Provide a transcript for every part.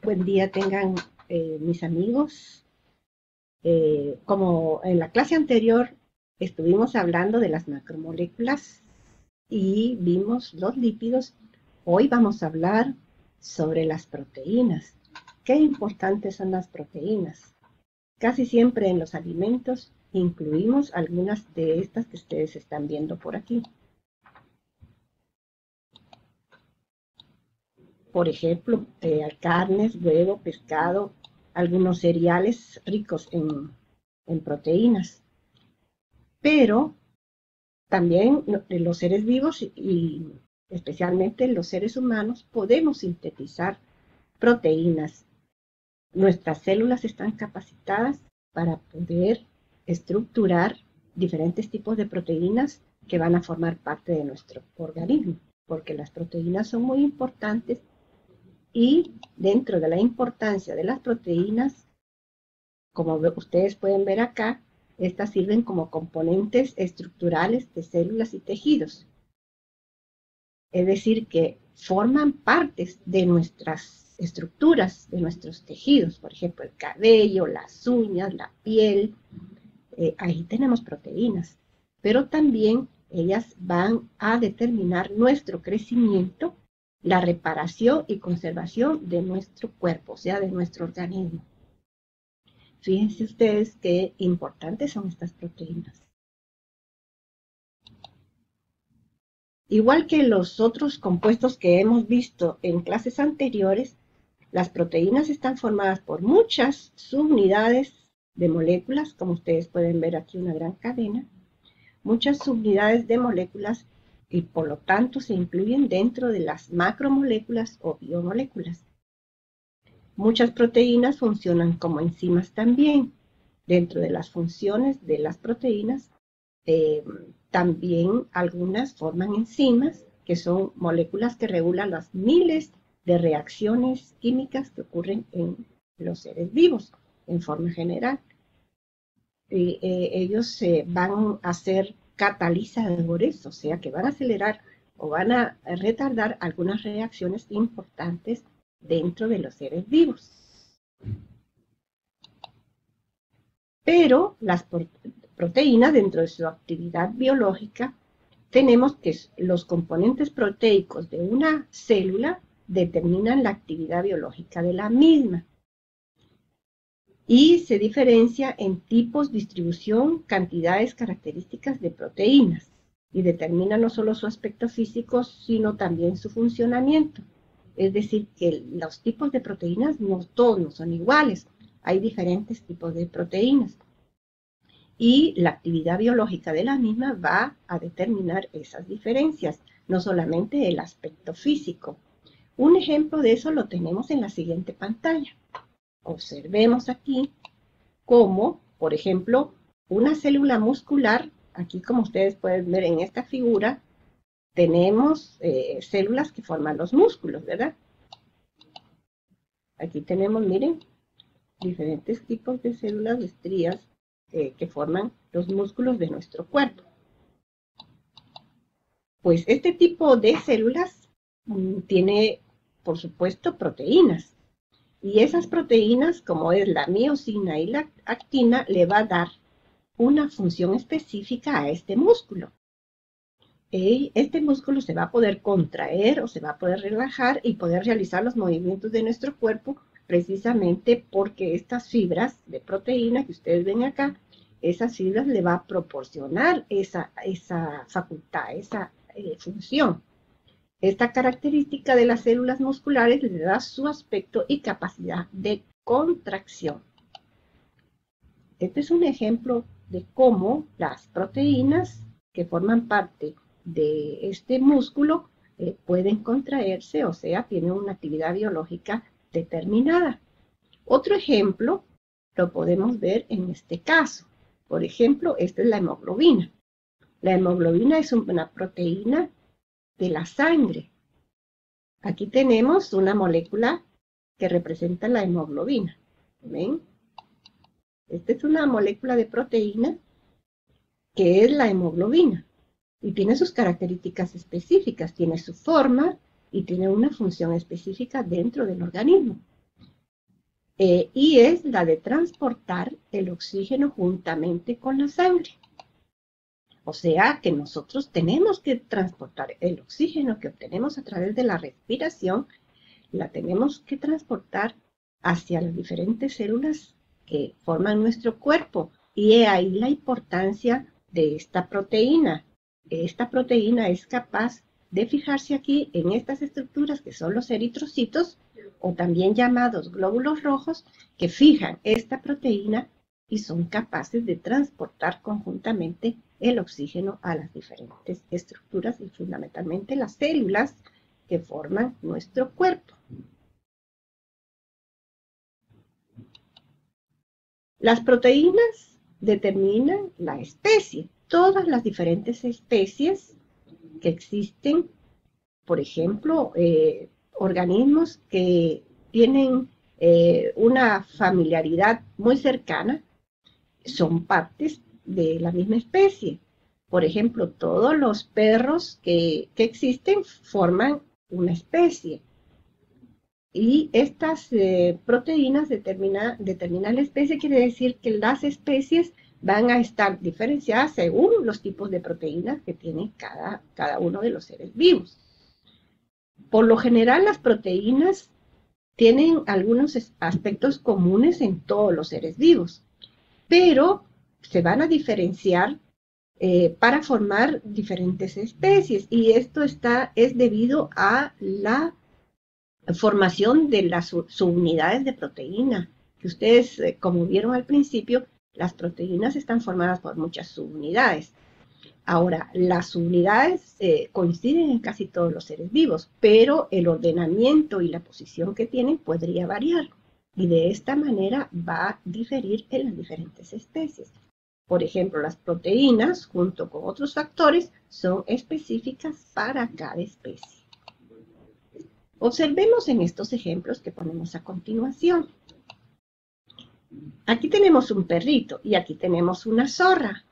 Buen día tengan mis amigos. Como en la clase anterior estuvimos hablando de las macromoléculas y vimos los lípidos, hoy vamos a hablar sobre las proteínas. Qué importantes son las proteínas. Casi siempre en los alimentos incluimos algunas de estas que ustedes están viendo por aquí. Por ejemplo, carnes, huevo, pescado, algunos cereales ricos en proteínas. Pero también los seres vivos y especialmente los seres humanos podemos sintetizar proteínas. Nuestras células están capacitadas para poder estructurar diferentes tipos de proteínas que van a formar parte de nuestro organismo, porque las proteínas son muy importantes. Y dentro de la importancia de las proteínas, como ustedes pueden ver acá, estas sirven como componentes estructurales de células y tejidos. Es decir, que forman partes de nuestras estructuras, de nuestros tejidos. Por ejemplo, el cabello, las uñas, la piel. Ahí tenemos proteínas. Pero también ellas van a determinar nuestro crecimiento, la reparación y conservación de nuestro cuerpo, o sea, de nuestro organismo. Fíjense ustedes qué importantes son estas proteínas. Igual que los otros compuestos que hemos visto en clases anteriores, las proteínas están formadas por muchas subunidades de moléculas, como ustedes pueden ver aquí una gran cadena, muchas subunidades de moléculas y por lo tanto se incluyen dentro de las macromoléculas o biomoléculas. Muchas proteínas funcionan como enzimas también. Dentro de las funciones de las proteínas, también algunas forman enzimas, que son moléculas que regulan las miles de reacciones químicas que ocurren en los seres vivos, en forma general. Ellos van a ser catalizadores, o sea que van a acelerar o van a retardar algunas reacciones importantes dentro de los seres vivos. Pero las proteínas, dentro de su actividad biológica, tenemos que los componentes proteicos de una célula determinan la actividad biológica de la misma. Y se diferencia en tipos, distribución, cantidades, características de proteínas. Y determina no solo su aspecto físico, sino también su funcionamiento. Es decir, que los tipos de proteínas todos no son iguales. Hay diferentes tipos de proteínas. Y la actividad biológica de la misma va a determinar esas diferencias, no solamente el aspecto físico. Un ejemplo de eso lo tenemos en la siguiente pantalla. Observemos aquí cómo, por ejemplo, una célula muscular, aquí como ustedes pueden ver en esta figura, tenemos células que forman los músculos, ¿verdad? Aquí tenemos, miren, diferentes tipos de células de estrías que forman los músculos de nuestro cuerpo. Pues este tipo de células tiene, por supuesto, proteínas. Y esas proteínas, como es la miosina y la actina, le va a dar una función específica a este músculo. Este músculo se va a poder contraer o se va a poder relajar y poder realizar los movimientos de nuestro cuerpo precisamente porque estas fibras de proteína que ustedes ven acá, esas fibras le va a proporcionar esa facultad, esa función. Esta característica de las células musculares le da su aspecto y capacidad de contracción. Este es un ejemplo de cómo las proteínas que forman parte de este músculo pueden contraerse, o sea, tienen una actividad biológica determinada. Otro ejemplo lo podemos ver en este caso. Por ejemplo, esta es la hemoglobina. La hemoglobina es una proteína de la sangre. Aquí tenemos una molécula que representa la hemoglobina. ¿Ven? Esta es una molécula de proteína que es la hemoglobina y tiene sus características específicas, tiene su forma y tiene una función específica dentro del organismo. y es la de transportar el oxígeno juntamente con la sangre. O sea que nosotros tenemos que transportar el oxígeno que obtenemos a través de la respiración, la tenemos que transportar hacia las diferentes células que forman nuestro cuerpo. Y he ahí la importancia de esta proteína. Esta proteína es capaz de fijarse aquí en estas estructuras que son los eritrocitos, o también llamados glóbulos rojos, que fijan esta proteína y son capaces de transportar conjuntamente el oxígeno a las diferentes estructuras y fundamentalmente las células que forman nuestro cuerpo. Las proteínas determinan la especie. Todas las diferentes especies que existen, por ejemplo, organismos que tienen una familiaridad muy cercana, son partes de la misma especie. Por ejemplo, todos los perros que existen forman una especie. Y estas proteínas determinan la especie, quiere decir que las especies van a estar diferenciadas según los tipos de proteínas que tiene cada uno de los seres vivos. Por lo general, las proteínas tienen algunos aspectos comunes en todos los seres vivos, pero se van a diferenciar para formar diferentes especies, y esto es debido a la formación de las subunidades de proteína, que ustedes, como vieron al principio, las proteínas están formadas por muchas subunidades. Ahora, las subunidades coinciden en casi todos los seres vivos, pero el ordenamiento y la posición que tienen podría variar, y de esta manera va a diferir en las diferentes especies. Por ejemplo, las proteínas, junto con otros factores, son específicas para cada especie. Observemos en estos ejemplos que ponemos a continuación. Aquí tenemos un perrito y aquí tenemos una zorra.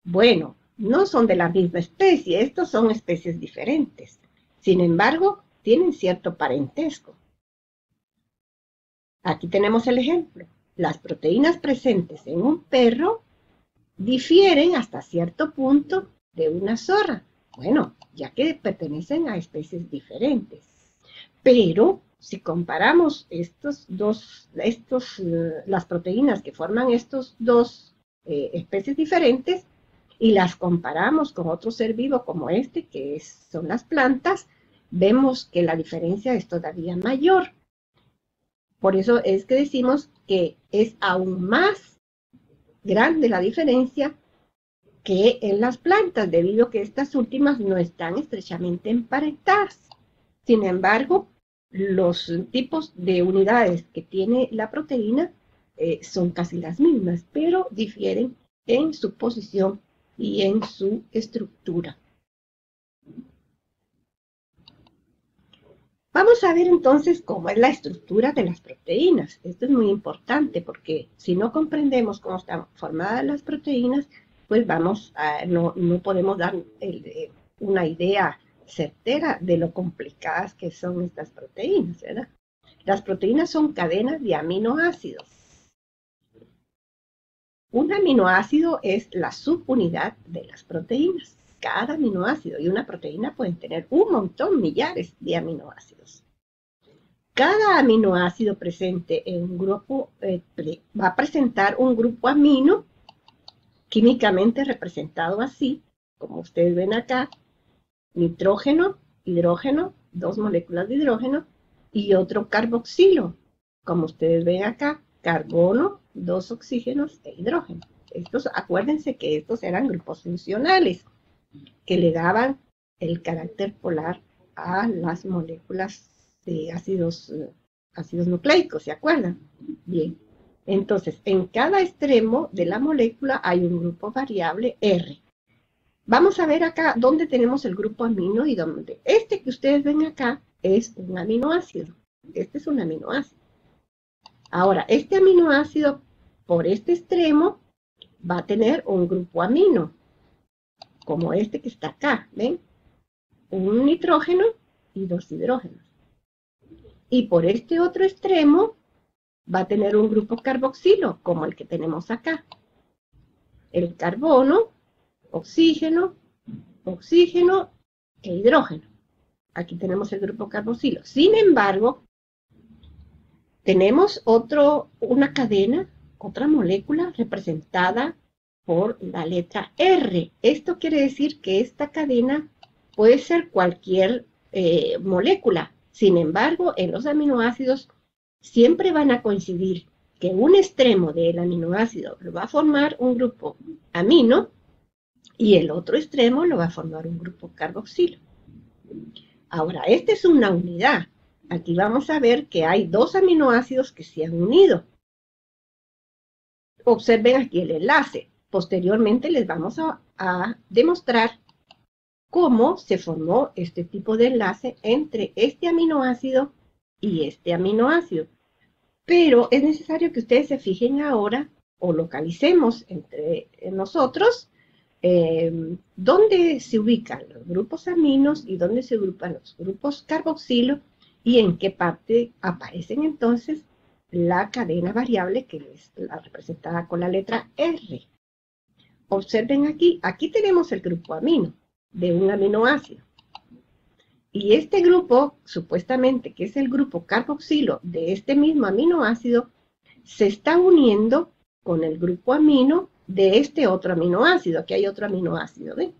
Bueno, no son de la misma especie, estos son especies diferentes. Sin embargo, tienen cierto parentesco. Aquí tenemos el ejemplo. Las proteínas presentes en un perro difieren hasta cierto punto de una zorra. Bueno, ya que pertenecen a especies diferentes. Pero si comparamos las proteínas que forman estos dos especies diferentes y las comparamos con otro ser vivo como este, que son las plantas, vemos que la diferencia es todavía mayor. Por eso es que decimos que es aún más grande la diferencia que en las plantas, debido a que estas últimas no están estrechamente emparentadas. Sin embargo, los tipos de unidades que tiene la proteína son casi las mismas, pero difieren en su posición y en su estructura. Vamos a ver entonces cómo es la estructura de las proteínas. Esto es muy importante porque si no comprendemos cómo están formadas las proteínas, pues no podemos dar una idea certera de lo complicadas que son estas proteínas, ¿verdad? Las proteínas son cadenas de aminoácidos. Un aminoácido es la subunidad de las proteínas. Cada aminoácido y una proteína pueden tener un montón, millares de aminoácidos. Cada aminoácido presente en un grupo va a presentar un grupo amino químicamente representado así, como ustedes ven acá: nitrógeno, hidrógeno, 2 moléculas de hidrógeno, y otro carboxilo, como ustedes ven acá, carbono, 2 oxígenos e hidrógeno. Acuérdense que estos eran grupos funcionales que le daban el carácter polar a las moléculas de ácidos nucleicos, ¿se acuerdan? Bien, entonces en cada extremo de la molécula hay un grupo variable R. Vamos a ver acá dónde tenemos el grupo amino y dónde. Este que ustedes ven acá es un aminoácido. Este es un aminoácido. Ahora, este aminoácido por este extremo va a tener un grupo amino, como este que está acá, ¿ven? Un nitrógeno y 2 hidrógenos. Y por este otro extremo va a tener un grupo carboxilo, como el que tenemos acá. El carbono, oxígeno, oxígeno e hidrógeno. Aquí tenemos el grupo carboxilo. Sin embargo, tenemos una cadena, otra molécula representada por la letra R. Esto quiere decir que esta cadena puede ser cualquier molécula. Sin embargo, en los aminoácidos siempre van a coincidir que un extremo del aminoácido lo va a formar un grupo amino y el otro extremo lo va a formar un grupo carboxilo. Ahora, esta es una unidad. Aquí vamos a ver que hay dos aminoácidos que se han unido. Observen aquí el enlace. Posteriormente les vamos a demostrar cómo se formó este tipo de enlace entre este aminoácido y este aminoácido. Pero es necesario que ustedes se fijen ahora o localicemos entre nosotros dónde se ubican los grupos aminos y dónde se agrupan los grupos carboxilo y en qué parte aparecen entonces la cadena variable que es la representada con la letra R. Observen aquí tenemos el grupo amino de un aminoácido. Y este grupo, supuestamente que es el grupo carboxilo de este mismo aminoácido, se está uniendo con el grupo amino de este otro aminoácido. Aquí hay otro aminoácido, ¿ven?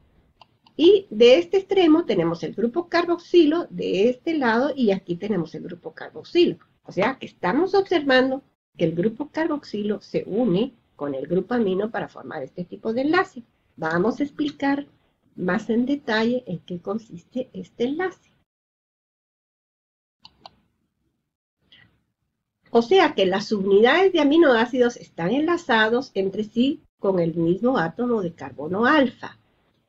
Y de este extremo tenemos el grupo carboxilo de este lado y aquí tenemos el grupo carboxilo. O sea que estamos observando que el grupo carboxilo se une con el grupo amino para formar este tipo de enlace. Vamos a explicar más en detalle en qué consiste este enlace. O sea que las subunidades de aminoácidos están enlazados entre sí con el mismo átomo de carbono alfa.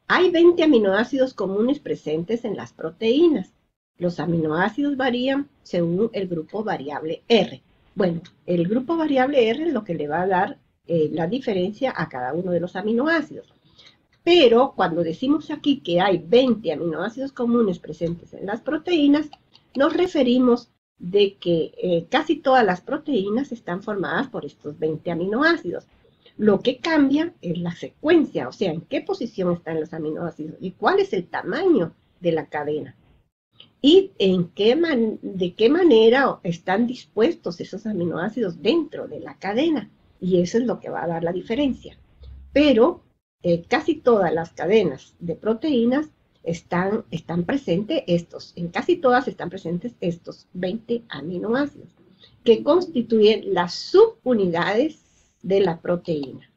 Hay 20 aminoácidos comunes presentes en las proteínas. Los aminoácidos varían según el grupo variable R. Bueno, el grupo variable R es lo que le va a dar la diferencia a cada uno de los aminoácidos. Pero cuando decimos aquí que hay 20 aminoácidos comunes presentes en las proteínas, nos referimos de que casi todas las proteínas están formadas por estos 20 aminoácidos. Lo que cambia es la secuencia, o sea, en qué posición están los aminoácidos y cuál es el tamaño de la cadena. Y de qué manera están dispuestos esos aminoácidos dentro de la cadena. Y eso es lo que va a dar la diferencia. Pero casi todas las cadenas de proteínas están presentes en casi todas están presentes estos 20 aminoácidos, que constituyen las subunidades de la proteína.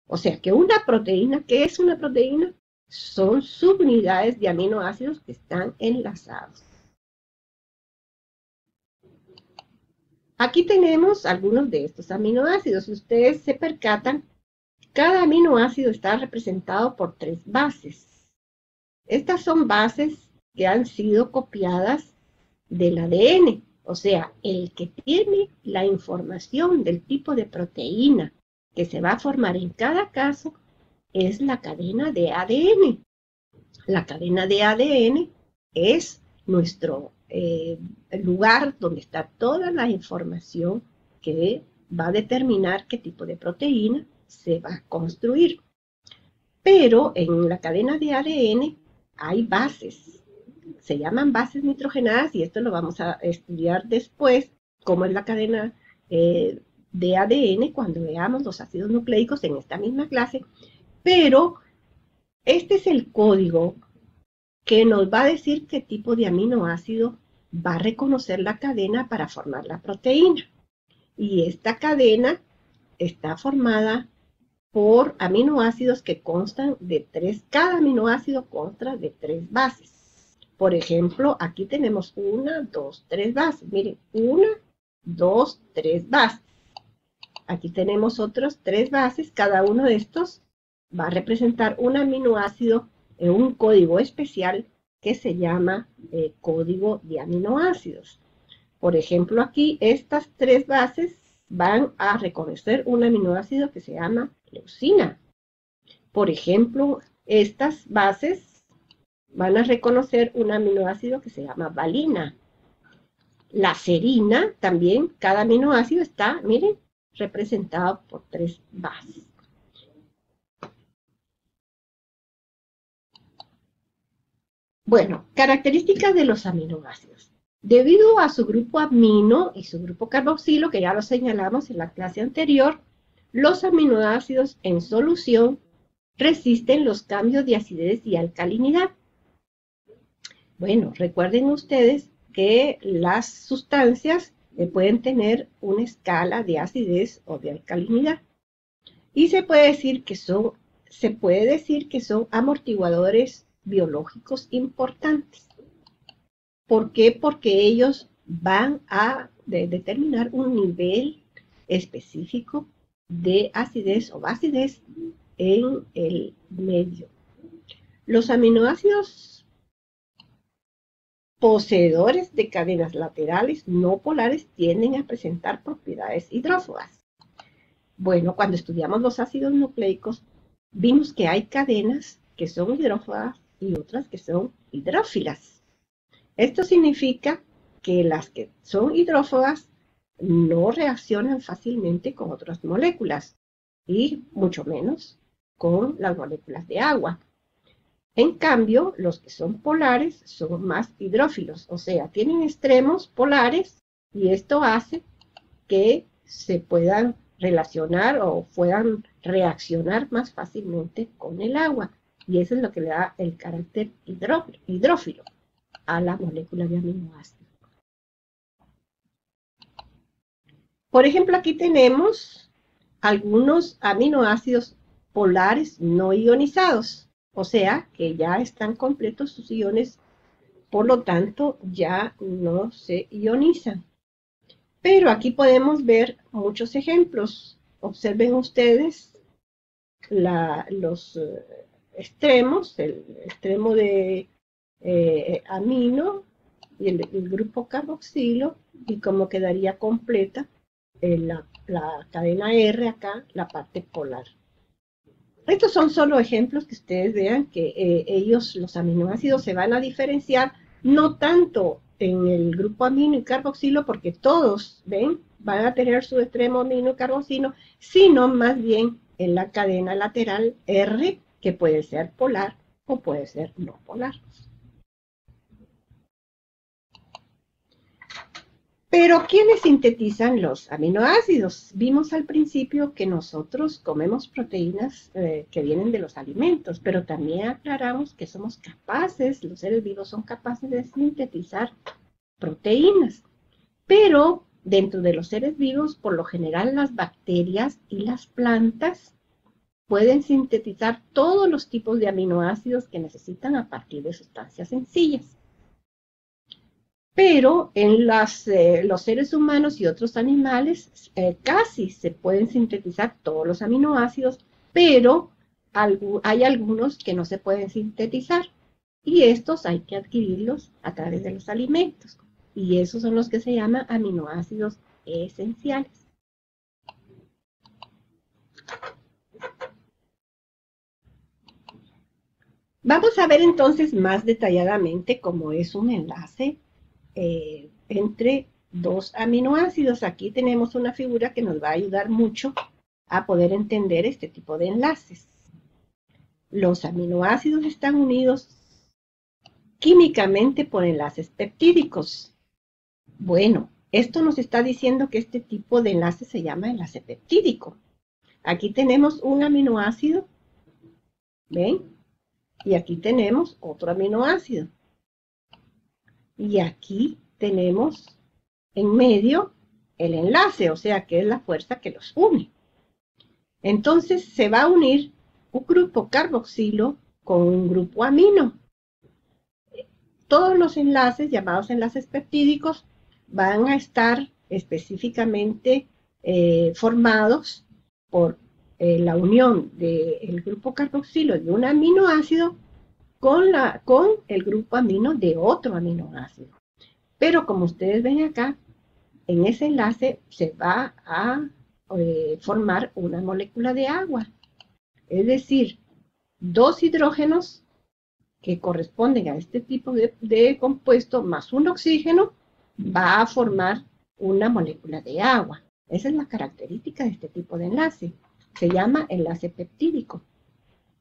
O sea que una proteína, ¿qué es una proteína? Son subunidades de aminoácidos que están enlazados. Aquí tenemos algunos de estos aminoácidos. Si ustedes se percatan, cada aminoácido está representado por 3 bases. Estas son bases que han sido copiadas del ADN. O sea, el que tiene la información del tipo de proteína que se va a formar en cada caso es la cadena de ADN. La cadena de ADN es nuestro lugar donde está toda la información que va a determinar qué tipo de proteína se va a construir. Pero en la cadena de ADN hay bases, se llaman bases nitrogenadas y esto lo vamos a estudiar después, cómo es la cadena de ADN cuando veamos los ácidos nucleicos en esta misma clase, pero este es el código que nos va a decir qué tipo de aminoácido va a reconocer la cadena para formar la proteína. Y esta cadena está formada por aminoácidos que constan de 3, cada aminoácido consta de 3 bases. Por ejemplo, aquí tenemos 1, 2, 3 bases. Miren, 1, 2, 3 bases. Aquí tenemos otros 3 bases. Cada uno de estos va a representar un aminoácido en un código especial que se llama código de aminoácidos. Por ejemplo, aquí estas 3 bases van a reconocer un aminoácido que se llama leucina. Por ejemplo, estas bases van a reconocer un aminoácido que se llama valina. La serina también, cada aminoácido está, miren, representado por 3 bases. Bueno, características de los aminoácidos. Debido a su grupo amino y su grupo carboxilo, que ya lo señalamos en la clase anterior, los aminoácidos en solución resisten los cambios de acidez y alcalinidad. Bueno, recuerden ustedes que las sustancias pueden tener una escala de acidez o de alcalinidad. Y se puede decir que son amortiguadores biológicos importantes. ¿Por qué? Porque ellos van a determinar un nivel específico de acidez o basidez en el medio. Los aminoácidos poseedores de cadenas laterales no polares tienden a presentar propiedades hidrófobas. Bueno, cuando estudiamos los ácidos nucleicos, vimos que hay cadenas que son hidrófobas y otras que son hidrófilas. Esto significa que las que son hidrófobas no reaccionan fácilmente con otras moléculas y mucho menos con las moléculas de agua. En cambio, los que son polares son más hidrófilos, o sea, tienen extremos polares y esto hace que se puedan relacionar o puedan reaccionar más fácilmente con el agua. Y eso es lo que le da el carácter hidrófilo a la molécula de aminoácidos. Por ejemplo, aquí tenemos algunos aminoácidos polares no ionizados, o sea que ya están completos sus iones, por lo tanto ya no se ionizan. Pero aquí podemos ver muchos ejemplos. Observen ustedes los extremos, el extremo de amino y el grupo carboxilo, y cómo quedaría completa la cadena R acá, la parte polar. Estos son solo ejemplos que ustedes vean que los aminoácidos, se van a diferenciar no tanto en el grupo amino y carboxilo, porque todos, ven, van a tener su extremo amino y carboxilo, sino más bien en la cadena lateral R, que puede ser polar o puede ser no polar. Pero, ¿quiénes sintetizan los aminoácidos? Vimos al principio que nosotros comemos proteínas que vienen de los alimentos, pero también aclaramos que somos capaces, los seres vivos son capaces de sintetizar proteínas. Pero dentro de los seres vivos, por lo general las bacterias y las plantas pueden sintetizar todos los tipos de aminoácidos que necesitan a partir de sustancias sencillas. Pero en los seres humanos y otros animales casi se pueden sintetizar todos los aminoácidos, pero hay algunos que no se pueden sintetizar y estos hay que adquirirlos a través de los alimentos, y esos son los que se llaman aminoácidos esenciales. Vamos a ver entonces más detalladamente cómo es un enlace entre dos aminoácidos. Aquí tenemos una figura que nos va a ayudar mucho a poder entender este tipo de enlaces. Los aminoácidos están unidos químicamente por enlaces peptídicos. Bueno, esto nos está diciendo que este tipo de enlace se llama enlace peptídico. Aquí tenemos un aminoácido, ¿ven? Y aquí tenemos otro aminoácido. Y aquí tenemos en medio el enlace, o sea que es la fuerza que los une. Entonces se va a unir un grupo carboxilo con un grupo amino. Todos los enlaces, llamados enlaces peptídicos, van a estar específicamente formados por la unión del grupo carboxilo de un aminoácido con el grupo amino de otro aminoácido. Pero como ustedes ven acá, en ese enlace se va a formar una molécula de agua. Es decir, dos hidrógenos que corresponden a este tipo de compuesto más un oxígeno va a formar una molécula de agua. Esa es la característica de este tipo de enlace. Se llama enlace peptídico.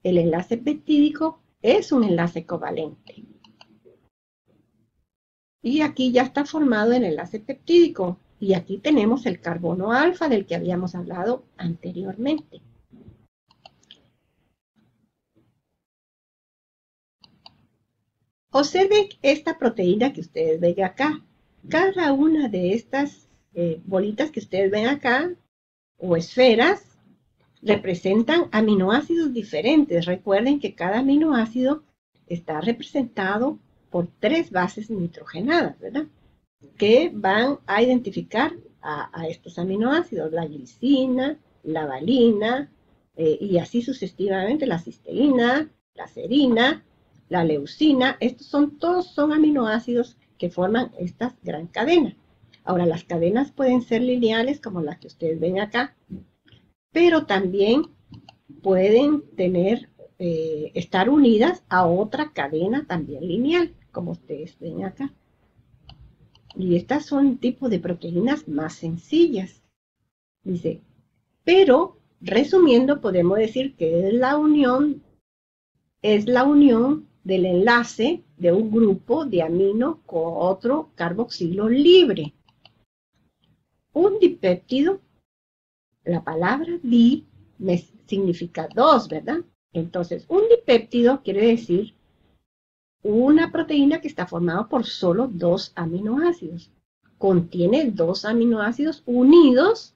El enlace peptídico es un enlace covalente. Y aquí ya está formado el enlace peptídico. Y aquí tenemos el carbono alfa del que habíamos hablado anteriormente. Observen esta proteína que ustedes ven acá. Cada una de estas bolitas que ustedes ven acá, o esferas, representan aminoácidos diferentes. Recuerden que cada aminoácido está representado por 3 bases nitrogenadas, ¿verdad? Que van a identificar a estos aminoácidos, la glicina, la valina, y así sucesivamente, la cisteína, la serina, la leucina. Todos son aminoácidos que forman esta gran cadena. Ahora, las cadenas pueden ser lineales, como las que ustedes ven acá, pero también pueden estar unidas a otra cadena también lineal, como ustedes ven acá. Y estas son tipos de proteínas más sencillas. Dice, pero resumiendo, podemos decir que es la unión del enlace de un grupo de amino con otro carboxilo libre. Un dipéptido, la palabra di significa 2, ¿verdad? Entonces, un dipéptido quiere decir una proteína que está formada por solo 2 aminoácidos. Contiene 2 aminoácidos unidos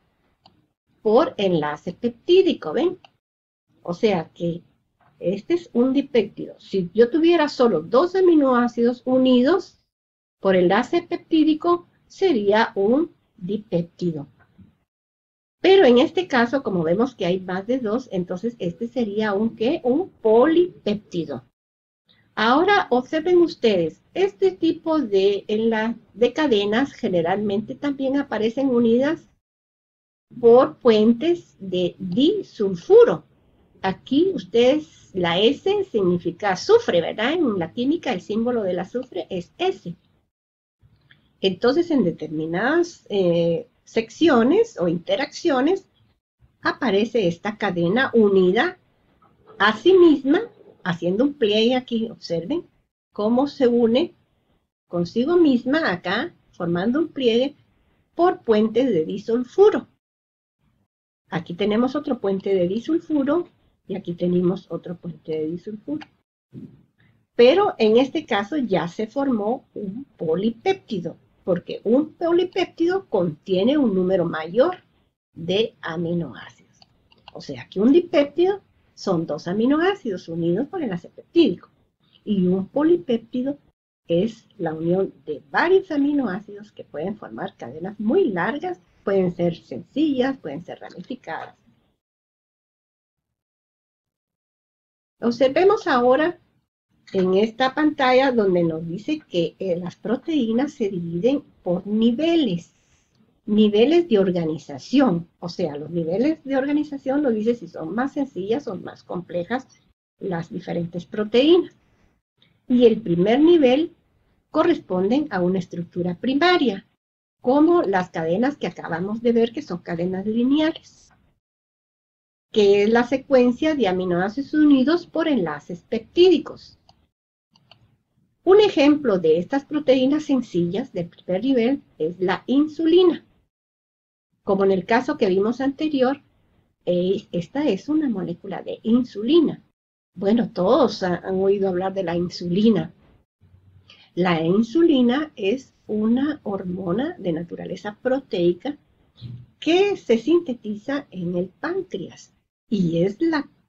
por enlace peptídico, ¿ven? O sea que este es un dipéptido. Si yo tuviera solo 2 aminoácidos unidos por enlace peptídico, sería un dipéptido. Pero en este caso, como vemos que hay más de 2, entonces este sería un polipéptido. Ahora observen ustedes, este tipo de cadenas generalmente también aparecen unidas por puentes de disulfuro. Aquí ustedes, la S significa azufre, ¿verdad? En la química el símbolo del azufre es S. Entonces en determinadas secciones o interacciones aparece esta cadena unida a sí misma, haciendo un pliegue aquí. Observen cómo se une consigo misma acá, formando un pliegue por puentes de disulfuro. Aquí tenemos otro puente de disulfuro y aquí tenemos otro puente de disulfuro. Pero en este caso ya se formó un polipéptido, porque un polipéptido contiene un número mayor de aminoácidos. O sea que un dipéptido son 2 aminoácidos unidos por enlace peptídico. Y un polipéptido es la unión de varios aminoácidos que pueden formar cadenas muy largas, pueden ser sencillas, pueden ser ramificadas. Observemos ahora en esta pantalla donde nos dice que las proteínas se dividen por niveles de organización. O sea, los niveles de organización nos dice si son más sencillas o más complejas las diferentes proteínas. Y el primer nivel corresponden a una estructura primaria, como las cadenas que acabamos de ver, que son cadenas lineales, que es la secuencia de aminoácidos unidos por enlaces peptídicos. Un ejemplo de estas proteínas sencillas del primer nivel es la insulina. Como en el caso que vimos anterior, esta es una molécula de insulina. Bueno, todos han oído hablar de la insulina. La insulina es una hormona de naturaleza proteica que se sintetiza en el páncreas. Y es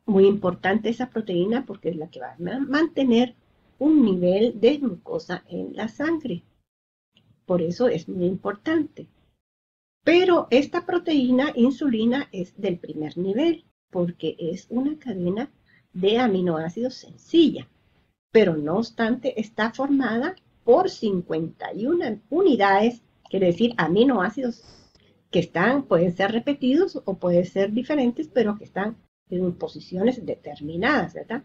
muy importante esa proteína porque es la que va a mantener un nivel de glucosa en la sangre. Por eso es muy importante. Pero esta proteína insulina es del primer nivel porque es una cadena de aminoácidos sencilla. Pero no obstante está formada por 51 unidades, quiere decir aminoácidos que pueden ser repetidos o pueden ser diferentes, pero que están en posiciones determinadas, ¿verdad?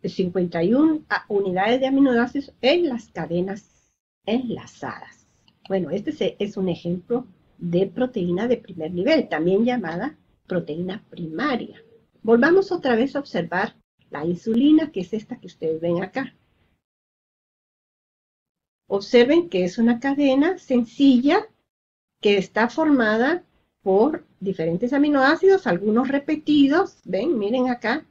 51 unidades de aminoácidos en las cadenas enlazadas. Bueno, este es un ejemplo de proteína de primer nivel, también llamada proteína primaria. Volvamos otra vez a observar la insulina, que es esta que ustedes ven acá. Observen que es una cadena sencilla que está formada por diferentes aminoácidos, algunos repetidos, ven, miren acá,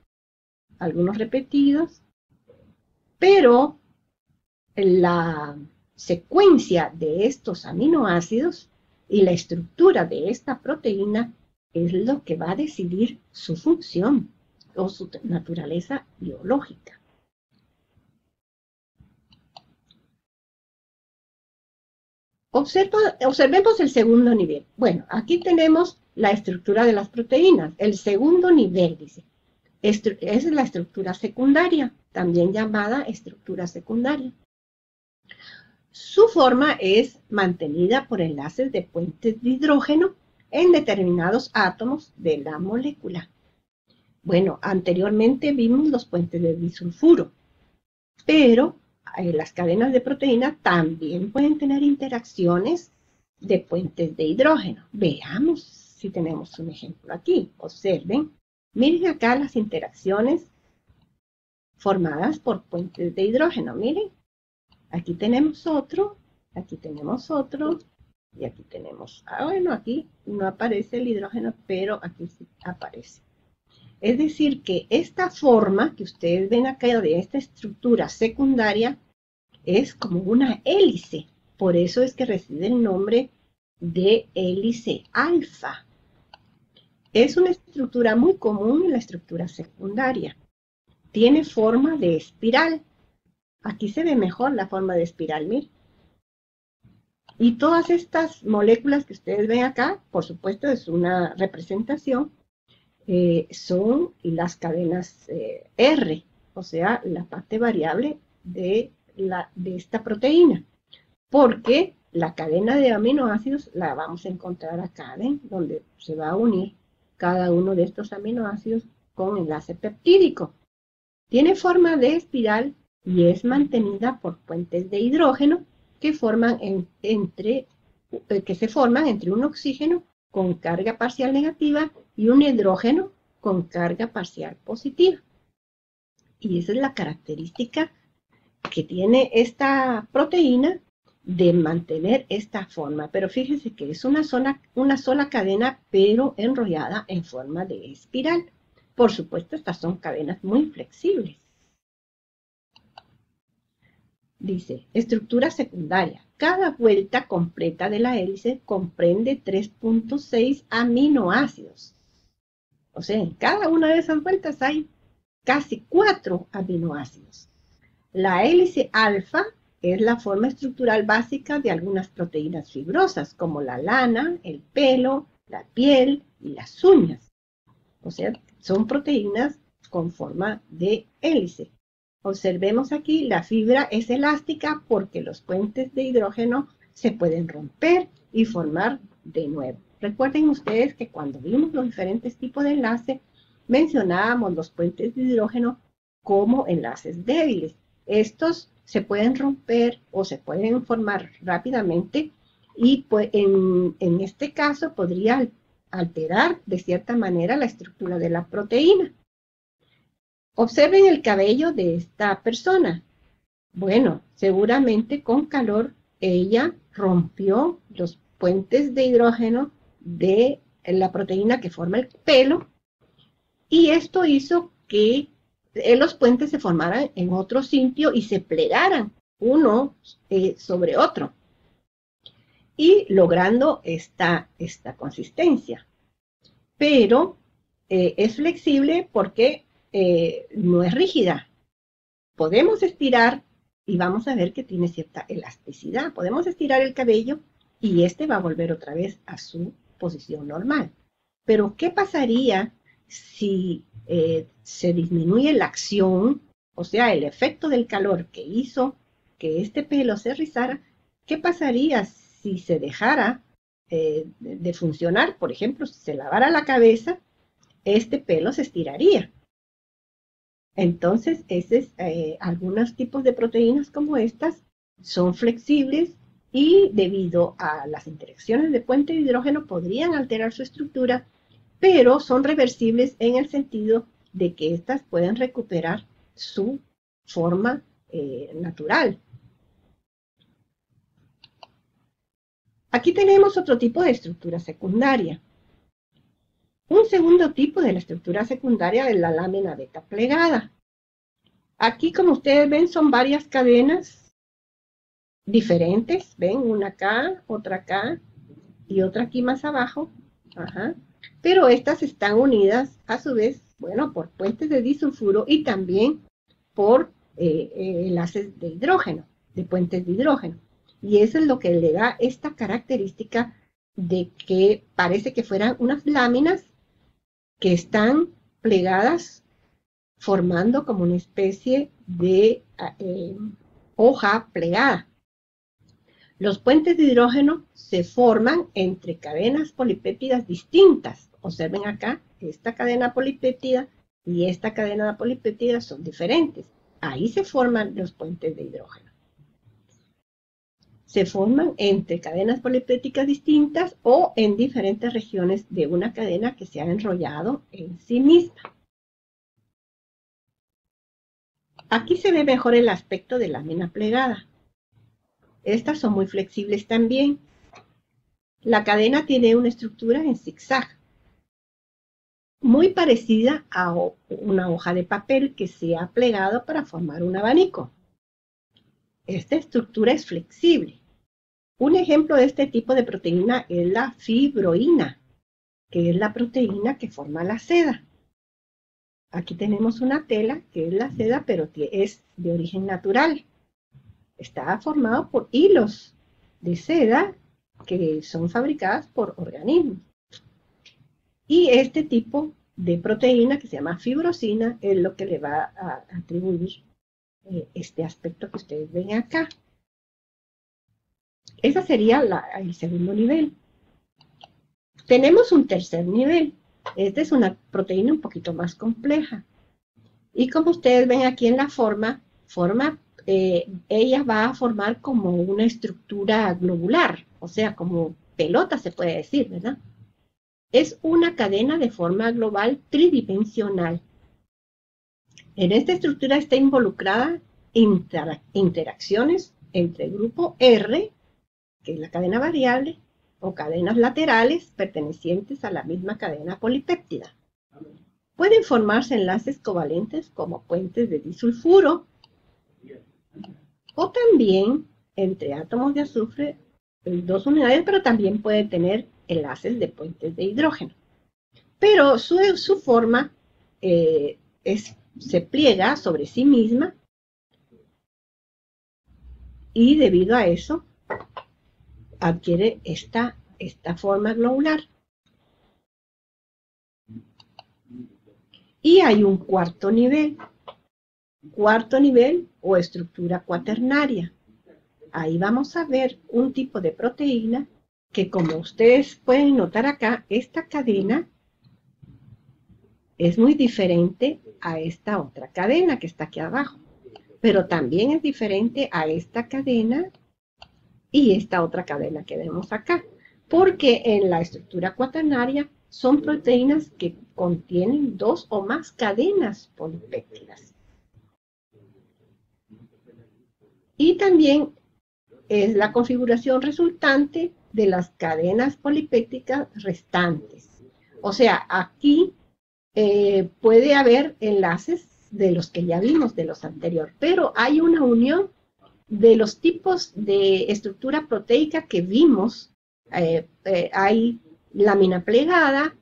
algunos repetidos, pero la secuencia de estos aminoácidos y la estructura de esta proteína es lo que va a decidir su función o su naturaleza biológica. Observemos el segundo nivel. Bueno, aquí tenemos la estructura de las proteínas. El segundo nivel, dice, es la estructura secundaria, también llamada estructura secundaria. Su forma es mantenida por enlaces de puentes de hidrógeno en determinados átomos de la molécula. Bueno, anteriormente vimos los puentes de disulfuro, pero las cadenas de proteína también pueden tener interacciones de puentes de hidrógeno. Veamos si tenemos un ejemplo aquí. Observen, miren acá las interacciones formadas por puentes de hidrógeno. Miren, aquí tenemos otro, y aquí tenemos, bueno, aquí no aparece el hidrógeno, pero aquí sí aparece. Es decir, que esta forma que ustedes ven acá de esta estructura secundaria es como una hélice. Por eso es que recibe el nombre de hélice alfa. Es una estructura muy común en la estructura secundaria. Tiene forma de espiral. Aquí se ve mejor la forma de espiral, miren. Y todas estas moléculas que ustedes ven acá, por supuesto es una representación, son las cadenas R, o sea, la parte variable de esta proteína, porque la cadena de aminoácidos la vamos a encontrar acá, ¿ven? Donde se va a unir cada uno de estos aminoácidos con enlace peptídico. Tiene forma de espiral y es mantenida por puentes de hidrógeno que se forman entre un oxígeno con carga parcial negativa y un hidrógeno con carga parcial positiva. Y esa es la característica que tiene esta proteína de mantener esta forma. Pero fíjense que es una sola cadena, pero enrollada en forma de espiral. Por supuesto, estas son cadenas muy flexibles. Dice, estructura secundaria. Cada vuelta completa de la hélice comprende 3.6 aminoácidos. O sea, en cada una de esas vueltas hay casi 4 aminoácidos. La hélice alfa es la forma estructural básica de algunas proteínas fibrosas, como la lana, el pelo, la piel y las uñas. O sea, son proteínas con forma de hélice. Observemos aquí, la fibra es elástica porque los puentes de hidrógeno se pueden romper y formar de nuevo. Recuerden ustedes que cuando vimos los diferentes tipos de enlace, mencionábamos los puentes de hidrógeno como enlaces débiles. Estos se pueden romper o se pueden formar rápidamente y pues, en este caso podría alterar de cierta manera la estructura de la proteína. Observen el cabello de esta persona. Bueno, seguramente con calor ella rompió los puentes de hidrógeno de la proteína que forma el pelo y esto hizo que los puentes se formaran en otro sitio y se plegaran uno sobre otro y logrando esta consistencia. Pero es flexible porque no es rígida. Podemos estirar y vamos a ver que tiene cierta elasticidad. Podemos estirar el cabello y este va a volver otra vez a su posición normal. Pero, ¿qué pasaría si se disminuye la acción, o sea, el efecto del calor que hizo que este pelo se rizara? ¿Qué pasaría si se dejara de funcionar? Por ejemplo, si se lavara la cabeza, este pelo se estiraría. Entonces, algunos tipos de proteínas como estas son flexibles y debido a las interacciones de puente de hidrógeno podrían alterar su estructura, pero son reversibles en el sentido de que éstas pueden recuperar su forma natural. Aquí tenemos otro tipo de estructura secundaria. Un segundo tipo de la estructura secundaria es la lámina beta plegada. Aquí, como ustedes ven, son varias cadenas diferentes. Ven, una acá, otra acá y otra aquí más abajo. Ajá. Pero estas están unidas, a su vez, bueno, por puentes de disulfuro y también por enlaces de hidrógeno, de puentes de hidrógeno. Y eso es lo que le da esta característica de que parece que fueran unas láminas que están plegadas formando como una especie de hoja plegada. Los puentes de hidrógeno se forman entre cadenas polipéptidas distintas. Observen acá, esta cadena polipéptida y esta cadena polipéptida son diferentes. Ahí se forman los puentes de hidrógeno. Se forman entre cadenas polipépticas distintas o en diferentes regiones de una cadena que se ha enrollado en sí misma. Aquí se ve mejor el aspecto de lámina plegada. Estas son muy flexibles también. La cadena tiene una estructura en zigzag, muy parecida a una hoja de papel que se ha plegado para formar un abanico. Esta estructura es flexible. Un ejemplo de este tipo de proteína es la fibroína, que es la proteína que forma la seda. Aquí tenemos una tela que es la seda, pero es de origen natural. Está formado por hilos de seda que son fabricadas por organismos. Y este tipo de proteína que se llama fibrosina es lo que le va a atribuir este aspecto que ustedes ven acá. Ese sería el segundo nivel. Tenemos un tercer nivel. Esta es una proteína un poquito más compleja. Y como ustedes ven aquí en la ella va a formar como una estructura globular, o sea, como pelota se puede decir, ¿verdad? Es una cadena de forma global tridimensional. En esta estructura está involucrada interacciones entre el grupo R, que es la cadena variable, o cadenas laterales pertenecientes a la misma cadena polipéptida. Pueden formarse enlaces covalentes como puentes de disulfuro, o también entre átomos de azufre, dos unidades, pero también puede tener enlaces de puentes de hidrógeno. Pero su forma se pliega sobre sí misma y debido a eso adquiere esta forma globular. Y hay un cuarto nivel o estructura cuaternaria. Ahí vamos a ver un tipo de proteína que, como ustedes pueden notar acá, esta cadena es muy diferente a esta otra cadena que está aquí abajo, pero también es diferente a esta cadena y esta otra cadena que vemos acá, porque en la estructura cuaternaria son proteínas que contienen dos o más cadenas polipéptidas. Y también es la configuración resultante de las cadenas polipépticas restantes. O sea, aquí puede haber enlaces de los que ya vimos, de los anteriores, pero hay una unión de los tipos de estructura proteica que vimos. Hay lámina plegada,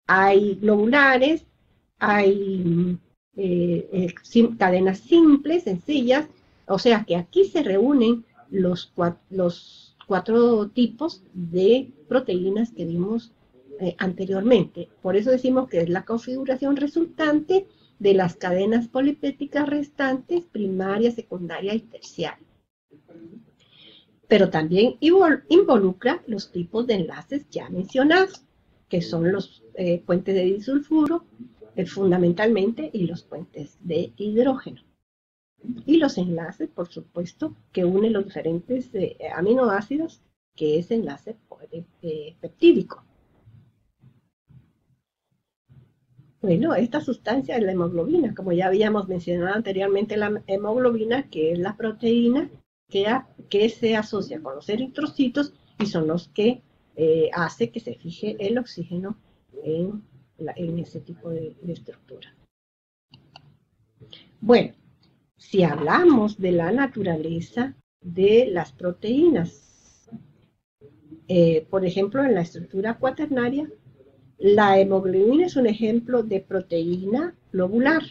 hay globulares, hay cadenas simples, sencillas, o sea que aquí se reúnen los cuatro tipos de proteínas que vimos anteriormente. Por eso decimos que es la configuración resultante de las cadenas polipépticas restantes, primaria, secundaria y terciaria. Pero también involucra los tipos de enlaces ya mencionados, que son los puentes de disulfuro, fundamentalmente, y los puentes de hidrógeno. Y los enlaces, por supuesto, que unen los diferentes aminoácidos, que es enlace peptídico. Bueno, esta sustancia es la hemoglobina, como ya habíamos mencionado anteriormente, la hemoglobina, que es la proteína que se asocia con los eritrocitos y son los que hace que se fije el oxígeno en ese tipo de estructura. Bueno, si hablamos de la naturaleza de las proteínas, por ejemplo, en la estructura cuaternaria, la hemoglobina es un ejemplo de proteína globular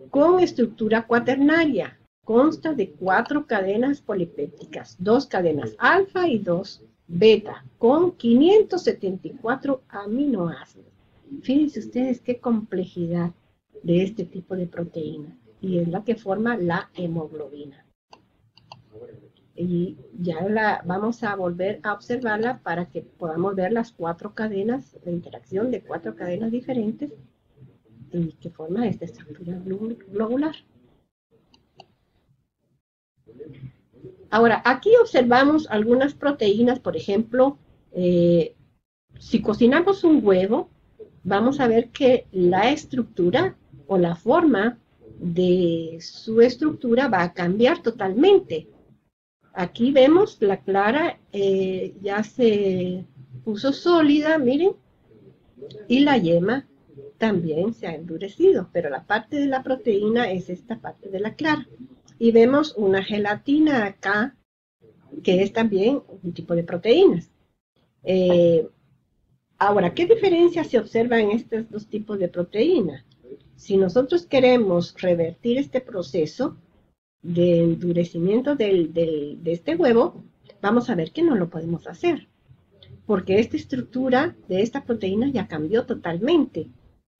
con estructura cuaternaria. Consta de 4 cadenas polipépticas, 2 cadenas alfa y 2 beta, con 574 aminoácidos. Fíjense ustedes qué complejidad de este tipo de proteína, y es la que forma la hemoglobina. Y ya vamos a volver a observarla para que podamos ver las 4 cadenas, la interacción de 4 cadenas diferentes y que forma esta estructura globular. Ahora, aquí observamos algunas proteínas, por ejemplo, si cocinamos un huevo, vamos a ver que la estructura o la forma de su estructura va a cambiar totalmente. Aquí vemos la clara ya se puso sólida, miren, y la yema también se ha endurecido, pero la parte de la proteína es esta parte de la clara. Y vemos una gelatina acá, que es también un tipo de proteínas. Ahora, ¿qué diferencia se observa en estos dos tipos de proteínas? Si nosotros queremos revertir este proceso de endurecimiento de este huevo, vamos a ver que no lo podemos hacer, porque esta estructura de esta proteína ya cambió totalmente,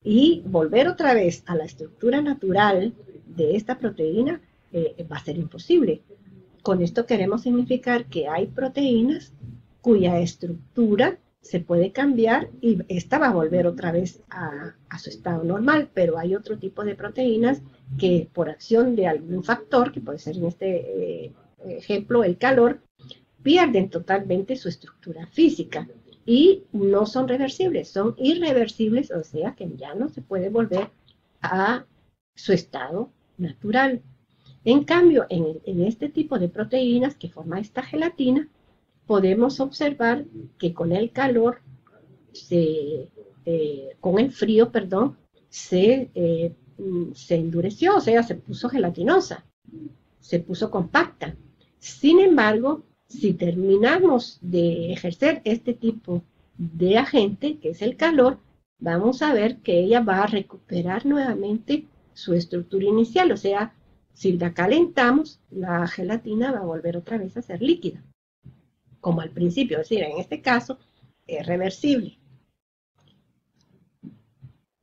y volver otra vez a la estructura natural de esta proteína va a ser imposible. Con esto queremos significar que hay proteínas cuya estructura se puede cambiar y esta va a volver otra vez a su estado normal, pero hay otro tipo de proteínas que por acción de algún factor, que puede ser en este ejemplo el calor, pierden totalmente su estructura física y no son reversibles, son irreversibles, o sea que ya no se puede volver a su estado natural. En cambio, en este tipo de proteínas que forma esta gelatina, podemos observar que con el calor, con el frío, perdón, se endureció, o sea, se puso gelatinosa, se puso compacta. Sin embargo, si terminamos de ejercer este tipo de agente, que es el calor, vamos a ver que ella va a recuperar nuevamente su estructura inicial, o sea, si la calentamos, la gelatina va a volver otra vez a ser líquida, como al principio, es decir, en este caso es reversible.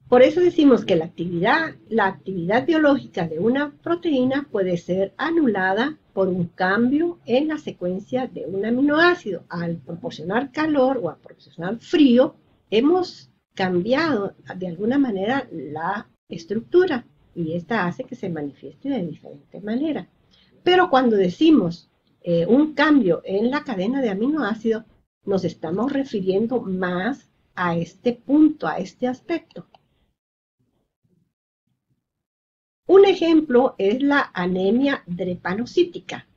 Por eso decimos que la actividad biológica de una proteína puede ser anulada por un cambio en la secuencia de un aminoácido. Al proporcionar calor o al proporcionar frío, hemos cambiado de alguna manera la estructura y esta hace que se manifieste de diferente manera. Pero cuando decimos un cambio en la cadena de aminoácidos, nos estamos refiriendo más a este punto, a este aspecto. Un ejemplo es la anemia drepanocítica.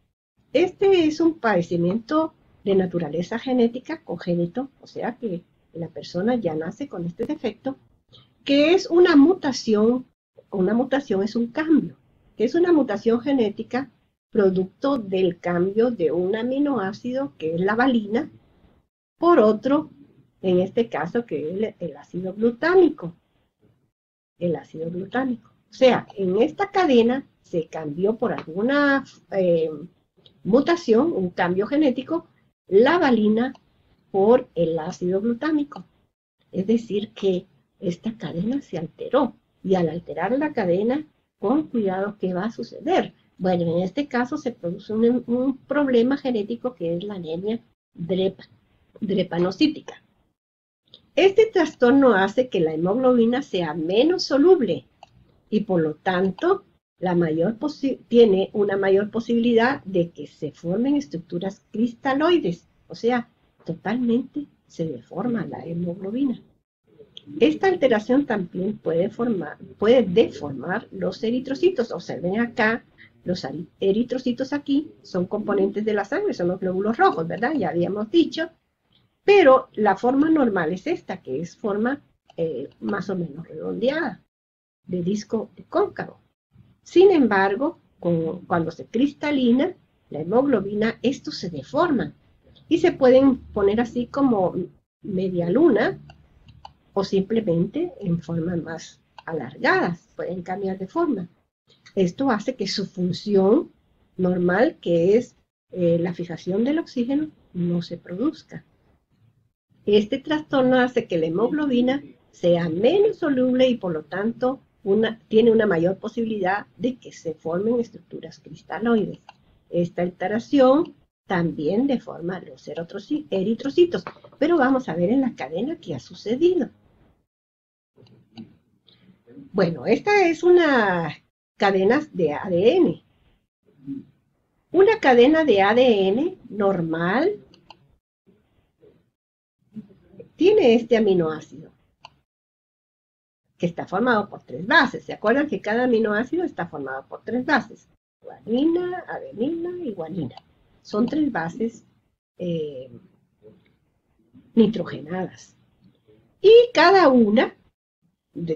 Este es un padecimiento de naturaleza genética congénito, o sea que la persona ya nace con este defecto, que es una mutación. Una mutación es un cambio, que es una mutación genética producto del cambio de un aminoácido, que es la valina, por otro, en este caso, que es el ácido glutámico. El ácido glutámico. O sea, en esta cadena se cambió por alguna mutación, un cambio genético, la valina por el ácido glutámico. Es decir, que esta cadena se alteró. Y al alterar la cadena, con cuidado, ¿qué va a suceder? Bueno, en este caso se produce un problema genético que es la anemia drepanocítica. Este trastorno hace que la hemoglobina sea menos soluble y por lo tanto tiene una mayor posibilidad de que se formen estructuras cristaloides, o sea, totalmente se deforma la hemoglobina. Esta alteración también puede deformar los eritrocitos. Observen acá, los eritrocitos aquí son componentes de la sangre, son los glóbulos rojos, ¿verdad? Ya habíamos dicho. Pero la forma normal es esta, que es forma más o menos redondeada, de disco cóncavo. Sin embargo, cuando se cristalina la hemoglobina, estos se deforman y se pueden poner así como media luna o simplemente en formas más alargadas, pueden cambiar de forma. Esto hace que su función normal, que es la fijación del oxígeno, no se produzca. Este trastorno hace que la hemoglobina sea menos soluble y por lo tanto tiene una mayor posibilidad de que se formen estructuras cristaloides. Esta alteración también deforma los eritrocitos, pero vamos a ver en la cadena qué ha sucedido. Bueno, esta es una cadena de ADN. Una cadena de ADN normal tiene este aminoácido, que está formado por 3 bases. ¿Se acuerdan que cada aminoácido está formado por 3 bases? Guanina, adenina y guanina. Son 3 bases nitrogenadas. Y cada una,